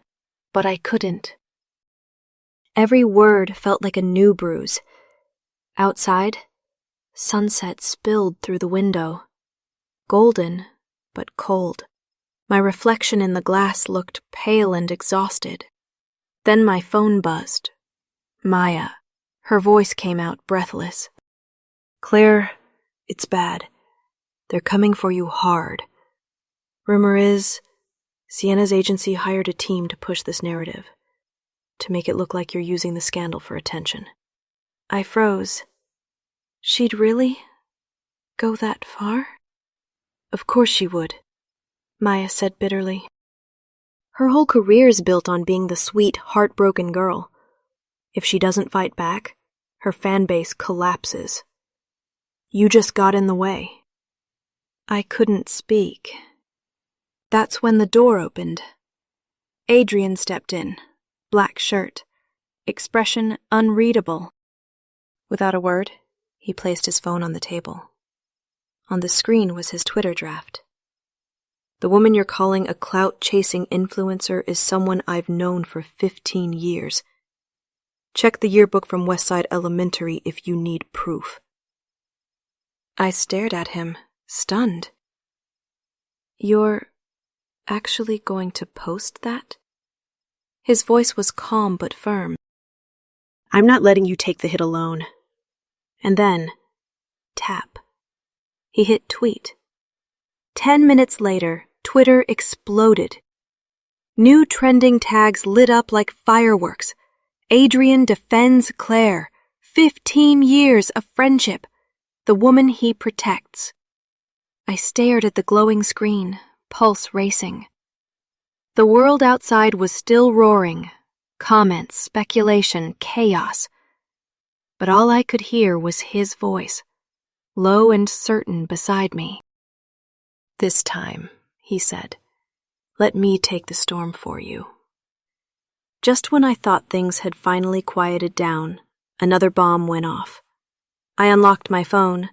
but I couldn't. Every word felt like a new bruise. Outside, sunset spilled through the window. Golden, but cold. My reflection in the glass looked pale and exhausted. Then my phone buzzed. Maya. Her voice came out breathless. Claire, it's bad. They're coming for you hard. Rumor is, Sienna's agency hired a team to push this narrative, to make it look like you're using the scandal for attention. I froze. She'd really go that far? Of course she would, Maya said bitterly. Her whole career's built on being the sweet, heartbroken girl. If she doesn't fight back, her fan base collapses. You just got in the way. I couldn't speak. That's when the door opened. Adrian stepped in, black shirt, expression unreadable. Without a word, he placed his phone on the table. On the screen was his Twitter draft. The woman you're calling a clout-chasing influencer is someone I've known for 15 years. Check the yearbook from Westside Elementary if you need proof. I stared at him, stunned. You're actually going to post that? His voice was calm but firm. I'm not letting you take the hit alone. And then, tap. He hit tweet. 10 minutes later, Twitter exploded. New trending tags lit up like fireworks. Adrian defends Claire. 15 years of friendship. The woman he protects. I stared at the glowing screen, pulse racing. The world outside was still roaring. Comments, speculation, chaos. But all I could hear was his voice, low and certain beside me. This time, he said, let me take the storm for you. Just when I thought things had finally quieted down, another bomb went off. I unlocked my phone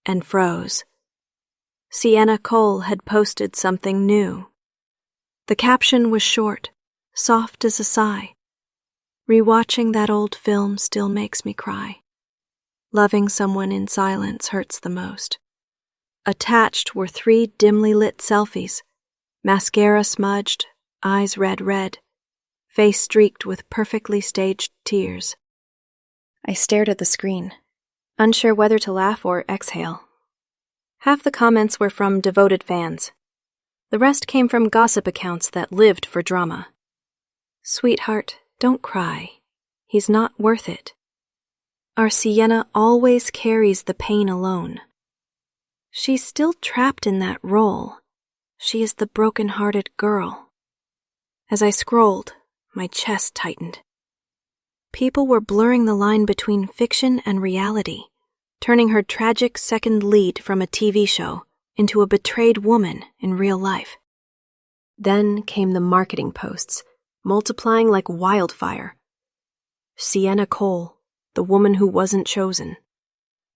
and froze. Sienna Cole had posted something new. The caption was short, soft as a sigh. Rewatching that old film still makes me cry. Loving someone in silence hurts the most. Attached were 3 dimly lit selfies, mascara smudged, eyes red, face streaked with perfectly staged tears. I stared at the screen, unsure whether to laugh or exhale. Half the comments were from devoted fans. The rest came from gossip accounts that lived for drama. Sweetheart, don't cry. He's not worth it. Our Sienna always carries the pain alone. She's still trapped in that role. She is the broken-hearted girl. As I scrolled, my chest tightened. People were blurring the line between fiction and reality, turning her tragic second lead from a TV show into a betrayed woman in real life. Then came the marketing posts, multiplying like wildfire. Sienna Cole, the woman who wasn't chosen.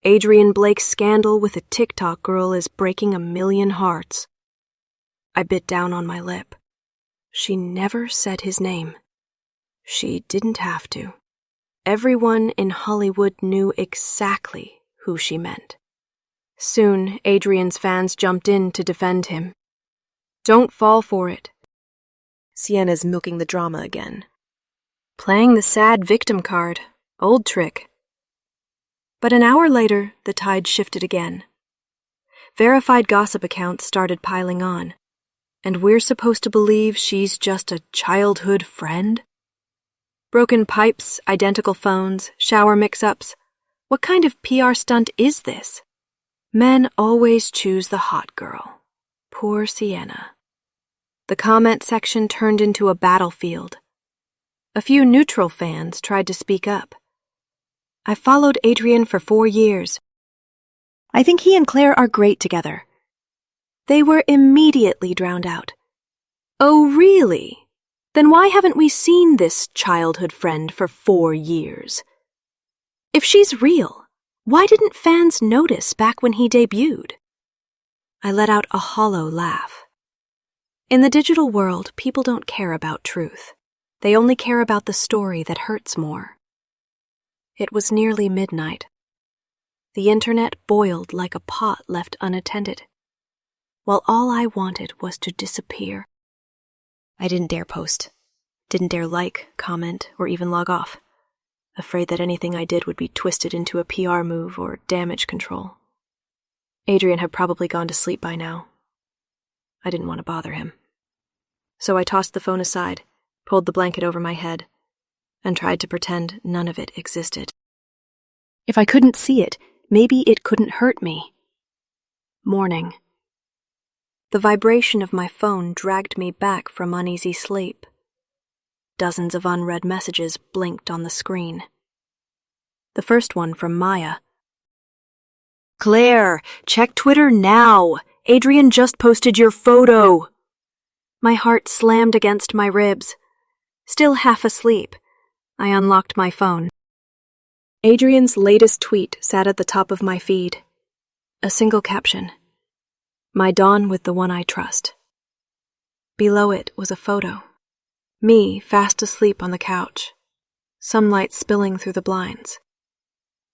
Adrian Blake's scandal with a TikTok girl is breaking 1 million hearts. I bit down on my lip. She never said his name. She didn't have to. Everyone in Hollywood knew exactly who she meant. Soon, Adrian's fans jumped in to defend him. Don't fall for it. Sienna's milking the drama again. Playing the sad victim card. Old trick. But an hour later, the tide shifted again. Verified gossip accounts started piling on. And we're supposed to believe she's just a childhood friend? Broken pipes, identical phones, shower mix-ups. What kind of PR stunt is this? Men always choose the hot girl. Poor Sienna. The comment section turned into a battlefield. A few neutral fans tried to speak up. I followed Adrian for 4 years. I think he and Claire are great together. They were immediately drowned out. Oh, really? Then why haven't we seen this childhood friend for 4 years? If she's real, why didn't fans notice back when he debuted? I let out a hollow laugh. In the digital world, people don't care about truth. They only care about the story that hurts more. It was nearly midnight. The internet boiled like a pot left unattended, while all I wanted was to disappear. I didn't dare post, didn't dare like, comment, or even log off. afraid that anything I did would be twisted into a PR move or damage control. Adrian had probably gone to sleep by now. I didn't want to bother him. So I tossed the phone aside, pulled the blanket over my head, and tried to pretend none of it existed. If I couldn't see it, maybe it couldn't hurt me. Morning. The vibration of my phone dragged me back from uneasy sleep. Dozens of unread messages blinked on the screen. The first one from Maya. "Claire, check Twitter now. Adrian just posted your photo." My heart slammed against my ribs. Still half asleep, I unlocked my phone. Adrian's latest tweet sat at the top of my feed. A single caption. "My dawn with the one I trust." Below it was a photo. Me fast asleep on the couch, sunlight spilling through the blinds.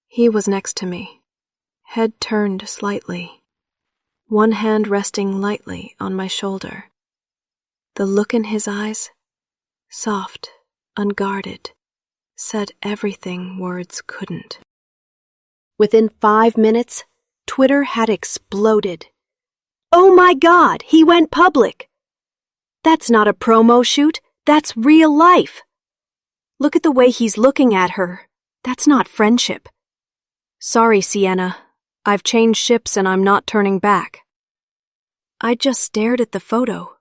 He was next to me, head turned slightly, one hand resting lightly on my shoulder. The look in his eyes, soft, unguarded, said everything words couldn't. Within 5 minutes, Twitter had exploded. "Oh my God, he went public! That's not a promo shoot, that's real life! Look at the way he's looking at her. That's not friendship. Sorry, Sienna. I've changed ships and I'm not turning back." I just stared at the photo,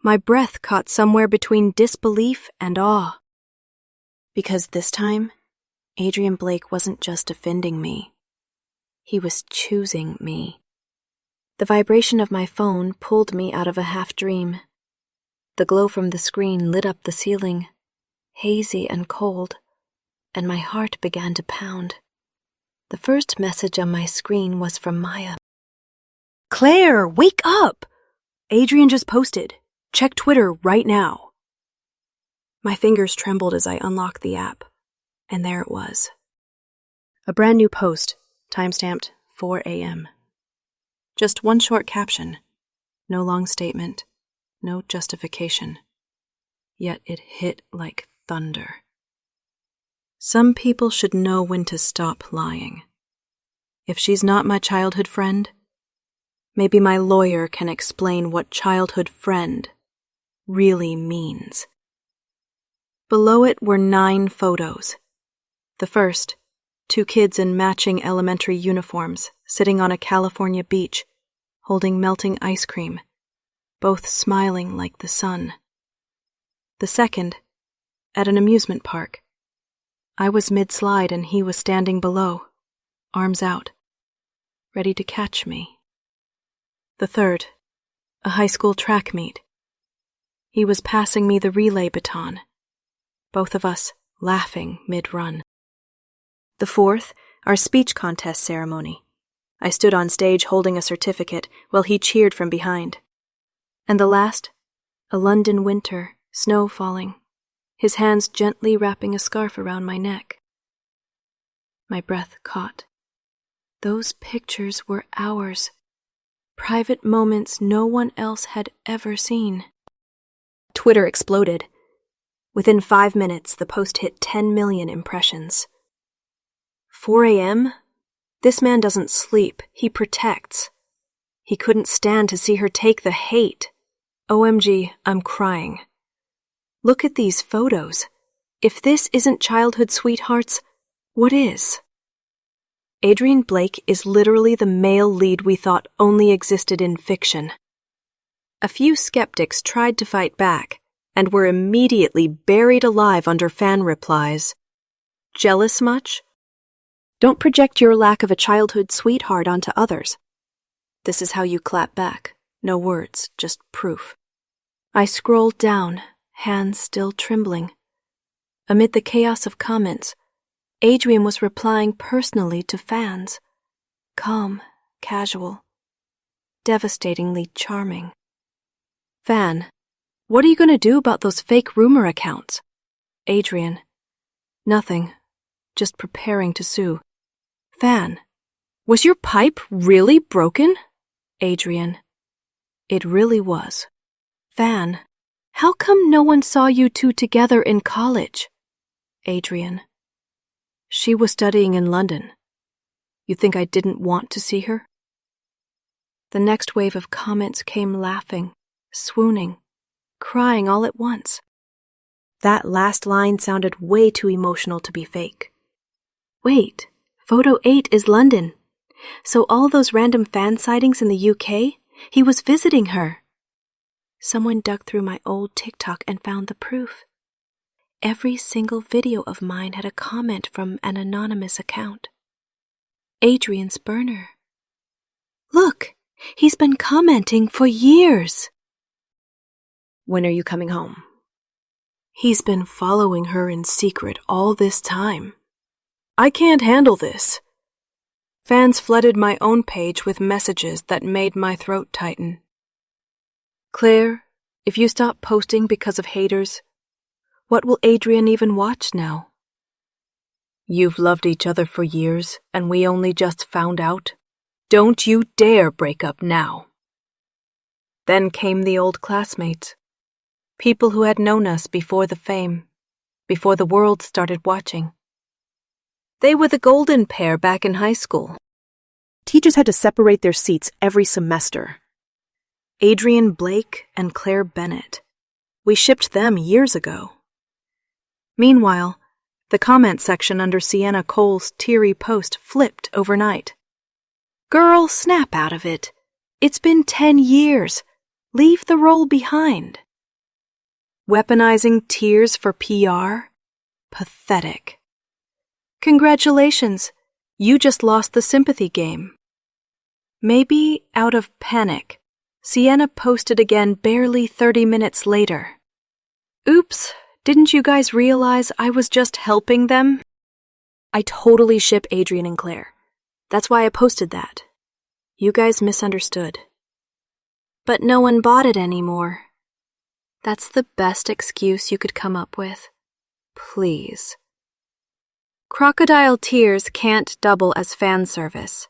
my breath caught somewhere between disbelief and awe. Because this time, Adrian Blake wasn't just offending me. He was choosing me. The vibration of my phone pulled me out of a half-dream. The glow from the screen lit up the ceiling, hazy and cold, and my heart began to pound. The first message on my screen was from Maya. "Claire, wake up! Adrian just posted. Check Twitter right now." My fingers trembled as I unlocked the app, and there it was. A brand new post, timestamped 4 a.m. Just one short caption, no long statement, no justification. Yet it hit like thunder. Some people should know when to stop lying. If she's not my childhood friend, maybe my lawyer can explain what childhood friend really means. Below it were 9 photos. The first, 2 kids in matching elementary uniforms sitting on a California beach, holding melting ice cream, both smiling like the sun. The second, at an amusement park. I was mid-slide and he was standing below, arms out, ready to catch me. The third, a high school track meet. He was passing me the relay baton, both of us laughing mid-run. The fourth, our speech contest ceremony. I stood on stage holding a certificate while he cheered from behind. And the last, a London winter, snow falling, his hands gently wrapping a scarf around my neck. My breath caught. Those pictures were ours, private moments no one else had ever seen. Twitter exploded. Within 5 minutes, the post hit 10 million impressions. 4 a.m.? This man doesn't sleep, he protects. He couldn't stand to see her take the hate. OMG, I'm crying. Look at these photos. If this isn't childhood sweethearts, what is? Adrian Blake is literally the male lead we thought only existed in fiction. A few skeptics tried to fight back and were immediately buried alive under fan replies. Jealous much? Don't project your lack of a childhood sweetheart onto others. This is how you clap back. No words, just proof. I scrolled down, hands still trembling. Amid the chaos of comments, Adrian was replying personally to fans. Calm, casual, devastatingly charming. Fan, what are you going to do about those fake rumor accounts? Adrian, nothing, just preparing to sue. Fan, was your pipe really broken? Adrian, it really was. Fan, how come no one saw you two together in college? Adrian, She was studying in London. You think I didn't want to see her? The next wave of comments came laughing, swooning, crying all at once. That last line sounded way too emotional to be fake. Wait, photo 8 is London. So all those random fan sightings in the UK, he was visiting her. Someone dug through my old TikTok and found the proof. Every single video of mine had a comment from an anonymous account. Adrian's burner. Look, he's been commenting for years. When are you coming home? He's been following her in secret all this time. I can't handle this. Fans flooded my own page with messages that made my throat tighten. Claire, if you stop posting because of haters, what will Adrian even watch now? You've loved each other for years, and we only just found out. Don't you dare break up now. Then came the old classmates. People who had known us before the fame, before the world started watching. They were the golden pair back in high school. Teachers had to separate their seats every semester. Adrian Blake and Claire Bennett. We shipped them years ago. Meanwhile, the comment section under Sienna Cole's teary post flipped overnight. Girl, snap out of it. It's been 10 years. Leave the role behind. Weaponizing tears for PR? Pathetic. Congratulations, you just lost the sympathy game. Maybe out of panic, Sienna posted again barely 30 minutes later. Oops, didn't you guys realize I was just helping them? I totally ship Adrian and Claire. That's why I posted that. You guys misunderstood. But no one bought it anymore. That's the best excuse you could come up with. Please. Crocodile tears can't double as fan service.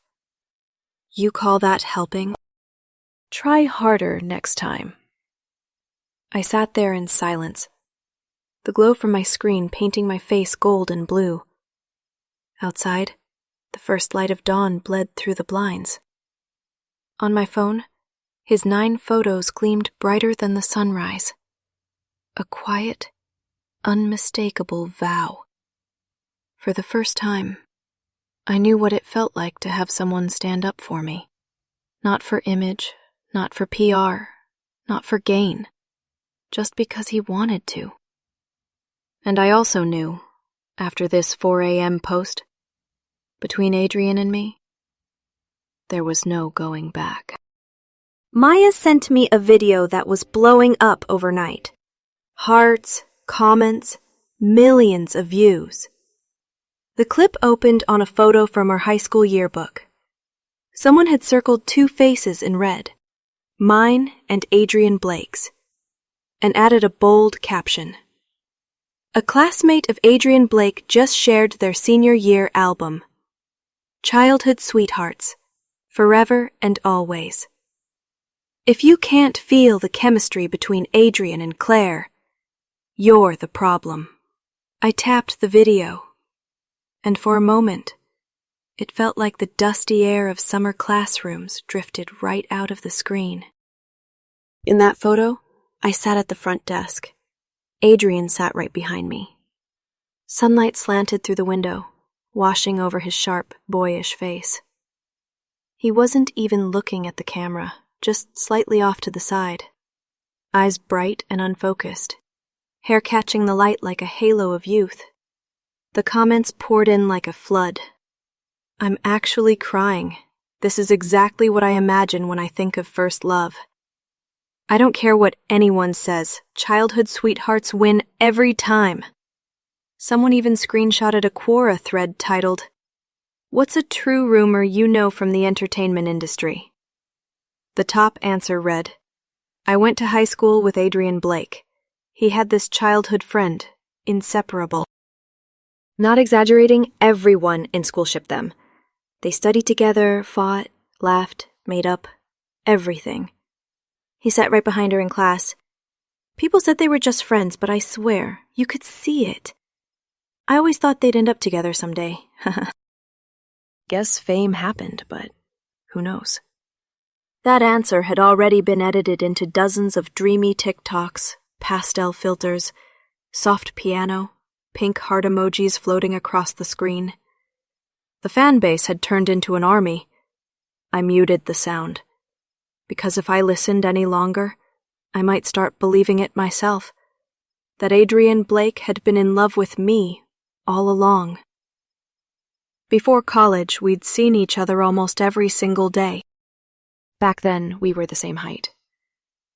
You call that helping? Try harder next time. I sat there in silence, the glow from my screen painting my face gold and blue. Outside, the first light of dawn bled through the blinds. On my phone, his 9 photos gleamed brighter than the sunrise. A quiet, unmistakable vow. For the first time, I knew what it felt like to have someone stand up for me. Not for image, not for PR, not for gain, just because he wanted to. And I also knew, after this 4 a.m. post, between Adrian and me, there was no going back. Maya sent me a video that was blowing up overnight. Hearts, comments, millions of views. The clip opened on a photo from our high school yearbook. Someone had circled 2 faces in red, mine and Adrian Blake's, and added a bold caption. A classmate of Adrian Blake just shared their senior year album. Childhood sweethearts, forever and always. If you can't feel the chemistry between Adrian and Claire, you're the problem. I tapped the video, and for a moment, it felt like the dusty air of summer classrooms drifted right out of the screen. In that photo, I sat at the front desk. Adrian sat right behind me. Sunlight slanted through the window, washing over his sharp, boyish face. He wasn't even looking at the camera, just slightly off to the side. Eyes bright and unfocused, hair catching the light like a halo of youth. The comments poured in like a flood. I'm actually crying. This is exactly what I imagine when I think of first love. I don't care what anyone says, childhood sweethearts win every time. Someone even screenshotted a Quora thread titled, "What's a true rumor you know from the entertainment industry?" The top answer read, "I went to high school with Adrian Blake. He had this childhood friend, inseparable." Not exaggerating, everyone in school shipped them. They studied together, fought, laughed, made up, everything. He sat right behind her in class. People said they were just friends, but I swear, you could see it. I always thought they'd end up together someday. Guess fame happened, but who knows? That answer had already been edited into dozens of dreamy TikToks, pastel filters, soft piano, pink heart emojis floating across the screen. The fan base had turned into an army. I muted the sound, because if I listened any longer, I might start believing it myself, that Adrian Blake had been in love with me all along. Before college, we'd seen each other almost every single day. Back then, we were the same height.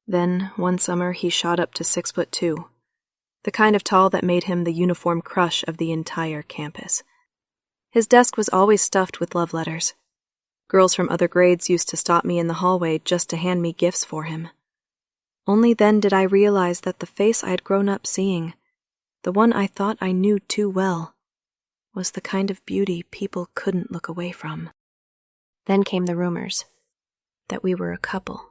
Then, one summer, he shot up to 6'2", the kind of tall that made him the uniform crush of the entire campus. His desk was always stuffed with love letters. Girls from other grades used to stop me in the hallway just to hand me gifts for him. Only then did I realize that the face I'd grown up seeing, the one I thought I knew too well, was the kind of beauty people couldn't look away from. Then came the rumors that we were a couple.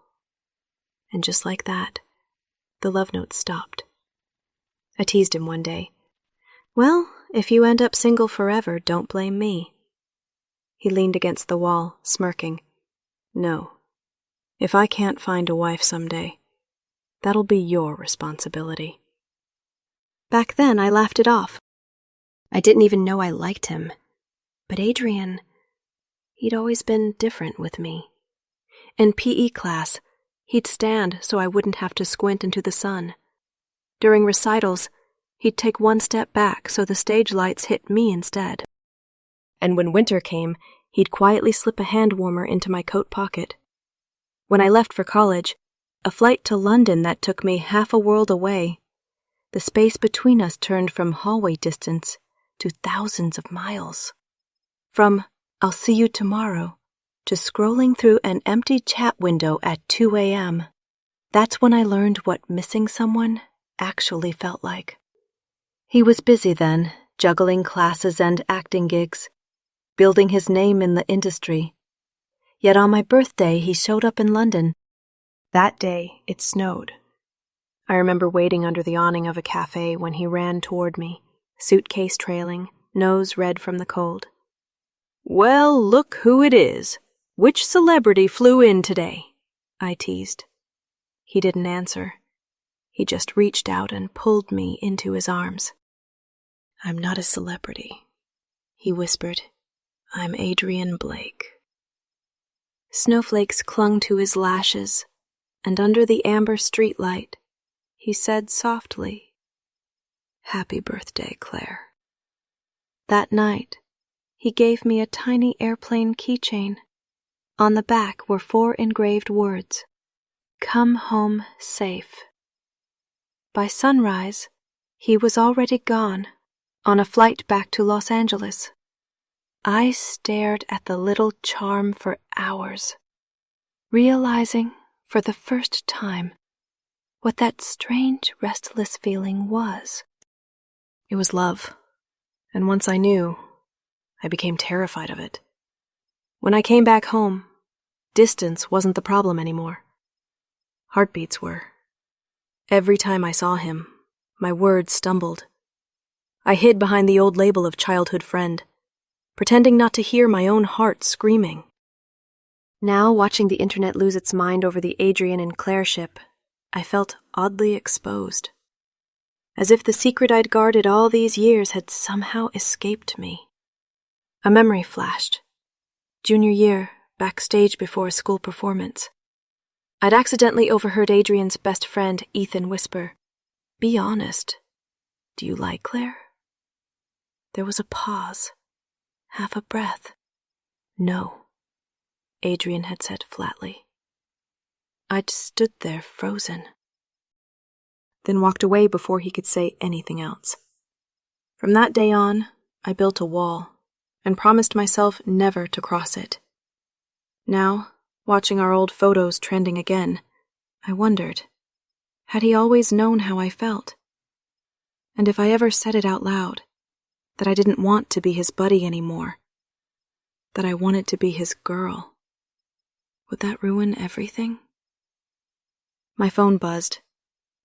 And just like that, the love notes stopped. I teased him one day. Well, if you end up single forever, don't blame me. He leaned against the wall, smirking. No, if I can't find a wife someday, that'll be your responsibility. Back then, I laughed it off. I didn't even know I liked him. But Adrian, he'd always been different with me. In PE class, he'd stand so I wouldn't have to squint into the sun. During recitals, he'd take one step back so the stage lights hit me instead. And when winter came, he'd quietly slip a hand warmer into my coat pocket. When I left for college, a flight to London that took me half a world away, the space between us turned from hallway distance to thousands of miles. From, I'll see you tomorrow, to scrolling through an empty chat window at 2 a.m. That's when I learned what missing someone actually felt like. He was busy then, juggling classes and acting gigs, building his name in the industry. Yet on my birthday, he showed up in London. That day, it snowed. I remember waiting under the awning of a cafe when he ran toward me, suitcase trailing, nose red from the cold. Well, look who it is. Which celebrity flew in today? I teased. He didn't answer. He just reached out and pulled me into his arms. I'm not a celebrity, he whispered. I'm Adrian Blake. Snowflakes clung to his lashes, and under the amber streetlight, he said softly, Happy birthday, Claire. That night, he gave me a tiny airplane keychain. On the back were 4 engraved words, Come home safe. By sunrise, he was already gone, on a flight back to Los Angeles. I stared at the little charm for hours, realizing for the first time what that strange, restless feeling was. It was love, and once I knew, I became terrified of it. When I came back home, distance wasn't the problem anymore. Heartbeats were. Every time I saw him, my words stumbled. I hid behind the old label of childhood friend, pretending not to hear my own heart screaming. Now, watching the internet lose its mind over the Adrian and Claire ship, I felt oddly exposed. As if the secret I'd guarded all these years had somehow escaped me. A memory flashed. Junior year, backstage before a school performance. I'd accidentally overheard Adrian's best friend, Ethan, whisper, Be honest. Do you like Claire? There was a pause, half a breath. No, Adrian had said flatly. I'd stood there frozen, then walked away before he could say anything else. From that day on, I built a wall and promised myself never to cross it. Now, watching our old photos trending again, I wondered, had he always known how I felt? And if I ever said it out loud, that I didn't want to be his buddy anymore, that I wanted to be his girl, would that ruin everything? My phone buzzed.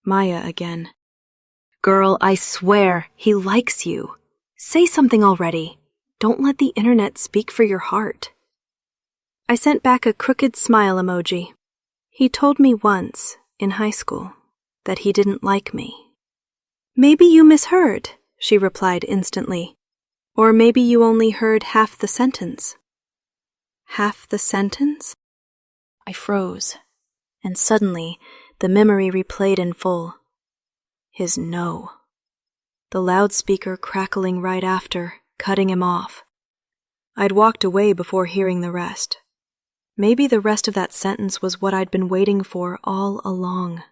Maya again. Girl, I swear, he likes you. Say something already. Don't let the internet speak for your heart. I sent back a crooked smile emoji. He told me once, in high school, that he didn't like me. Maybe you misheard, she replied instantly. Or maybe you only heard half the sentence. Half the sentence? I froze, and suddenly the memory replayed in full. His no. The loudspeaker crackling right after, cutting him off. I'd walked away before hearing the rest. Maybe the rest of that sentence was what I'd been waiting for all along.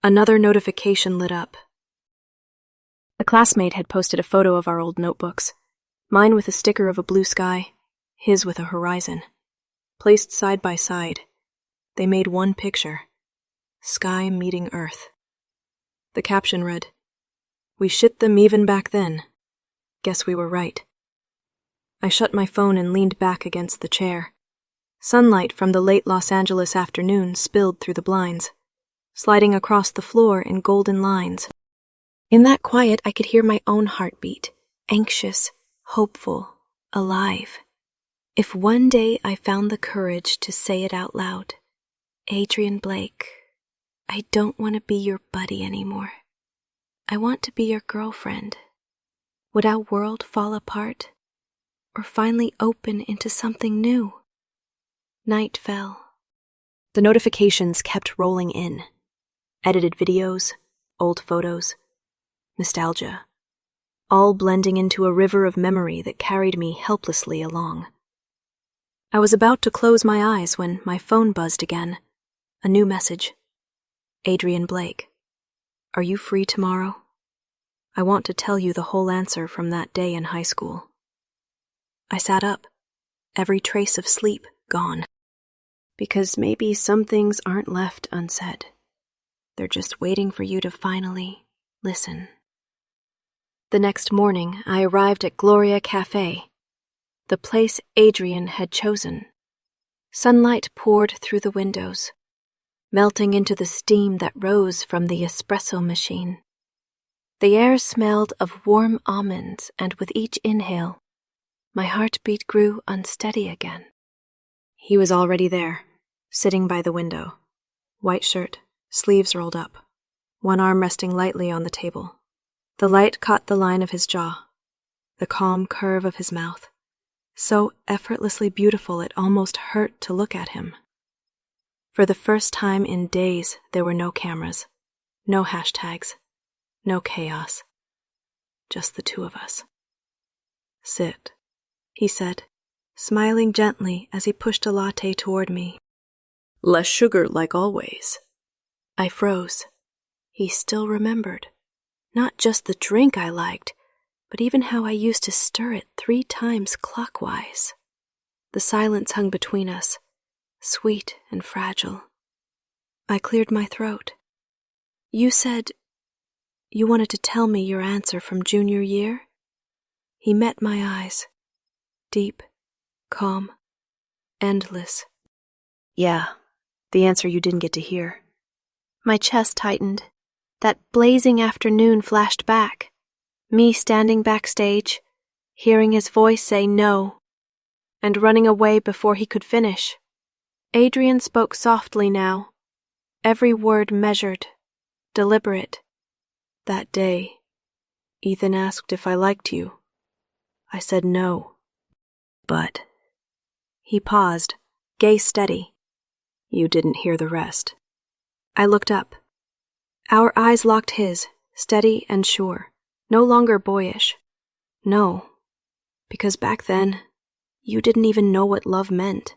Another notification lit up. A classmate had posted a photo of our old notebooks, mine with a sticker of a blue sky, his with a horizon. Placed side by side, they made one picture, sky meeting earth. The caption read, "We shit them even back then. Guess we were right." I shut my phone and leaned back against the chair. Sunlight from the late Los Angeles afternoon spilled through the blinds, sliding across the floor in golden lines. In that quiet, I could hear my own heartbeat, anxious, hopeful, alive. If one day I found the courage to say it out loud, Adrian Blake, I don't want to be your buddy anymore. I want to be your girlfriend. Would our world fall apart, or finally open into something new? Night fell. The notifications kept rolling in. Edited videos, old photos, nostalgia, all blending into a river of memory that carried me helplessly along. I was about to close my eyes when my phone buzzed again. A new message. Adrian Blake, are you free tomorrow? I want to tell you the whole answer from that day in high school. I sat up, every trace of sleep gone. Because maybe some things aren't left unsaid. They're just waiting for you to finally listen. The next morning, I arrived at Gloria Cafe, the place Adrian had chosen. Sunlight poured through the windows, melting into the steam that rose from the espresso machine. The air smelled of warm almonds, and with each inhale, my heartbeat grew unsteady again. He was already there, sitting by the window. White shirt, sleeves rolled up, one arm resting lightly on the table. The light caught the line of his jaw, the calm curve of his mouth, so effortlessly beautiful it almost hurt to look at him. For the first time in days, there were no cameras, no hashtags, no chaos, just the two of us. "Sit," he said, smiling gently as he pushed a latte toward me. "Less sugar like always." I froze. He still remembered. Not just the drink I liked, but even how I used to stir it 3 times clockwise. The silence hung between us, sweet and fragile. I cleared my throat. "You said you wanted to tell me your answer from junior year?" He met my eyes. Deep, calm, endless. "Yeah, the answer you didn't get to hear." My chest tightened. That blazing afternoon flashed back. Me standing backstage, hearing his voice say no, and running away before he could finish. Adrian spoke softly now, every word measured, deliberate. "That day, Ethan asked if I liked you. I said no. But..." He paused, gaze steady. "You didn't hear the rest." I looked up. Our eyes locked his, steady and sure, no longer boyish. No, because back then, you didn't even know what love meant.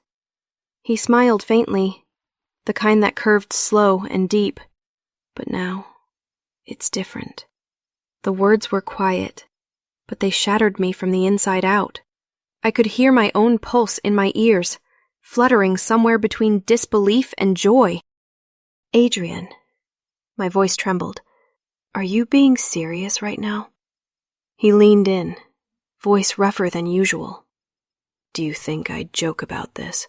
He smiled faintly, the kind that curved slow and deep. But now, it's different. The words were quiet, but they shattered me from the inside out. I could hear my own pulse in my ears, fluttering somewhere between disbelief and joy. "Adrian," my voice trembled, "are you being serious right now?" He leaned in, voice rougher than usual. "Do you think I'd joke about this?"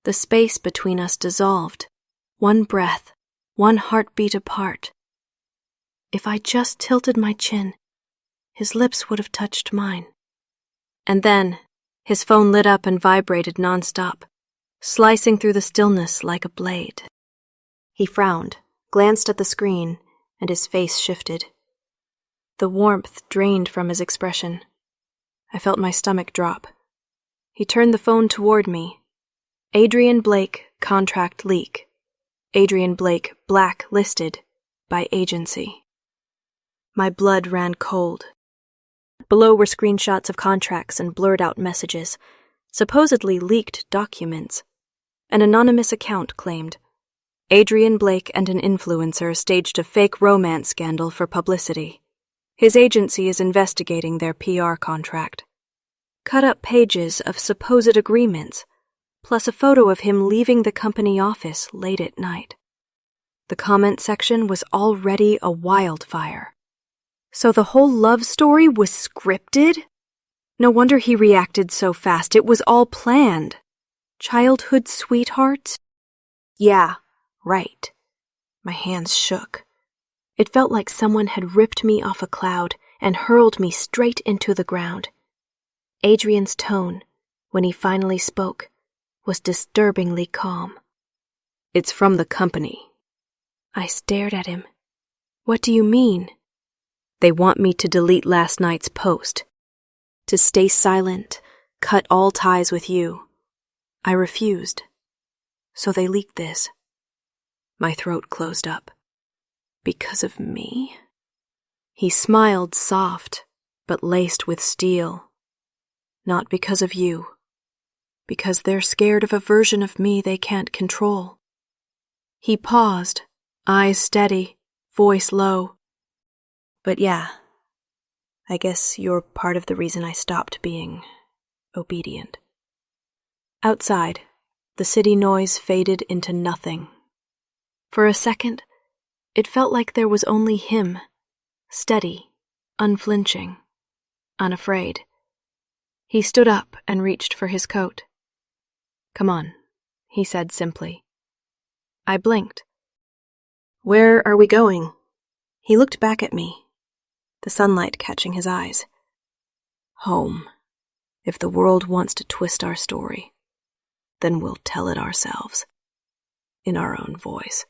The space between us dissolved, one breath, one heartbeat apart. If I just tilted my chin, his lips would have touched mine. And then, his phone lit up and vibrated nonstop, slicing through the stillness like a blade. He frowned, glanced at the screen, and his face shifted. The warmth drained from his expression. I felt my stomach drop. He turned the phone toward me. Adrian Blake, contract leak. Adrian Blake, blacklisted by agency. My blood ran cold. Below were screenshots of contracts and blurred-out messages, supposedly leaked documents. An anonymous account claimed, Adrian Blake and an influencer staged a fake romance scandal for publicity. His agency is investigating their PR contract. Cut-up pages of supposed agreements, plus a photo of him leaving the company office late at night. The comment section was already a wildfire. So the whole love story was scripted? No wonder he reacted so fast. It was all planned. Childhood sweethearts? Yeah, right. My hands shook. It felt like someone had ripped me off a cloud and hurled me straight into the ground. Adrian's tone, when he finally spoke, was disturbingly calm. It's from the company. I stared at him. What do you mean? They want me to delete last night's post. To stay silent, cut all ties with you. I refused. So they leaked this. My throat closed up. Because of me? He smiled soft, but laced with steel. Not because of you. Because they're scared of a version of me they can't control. He paused, eyes steady, voice low. But yeah, I guess you're part of the reason I stopped being obedient. Outside, the city noise faded into nothing. For a second, it felt like there was only him, steady, unflinching, unafraid. He stood up and reached for his coat. Come on, he said simply. I blinked. Where are we going? He looked back at me, the sunlight catching his eyes. Home. If the world wants to twist our story, then we'll tell it ourselves, in our own voice.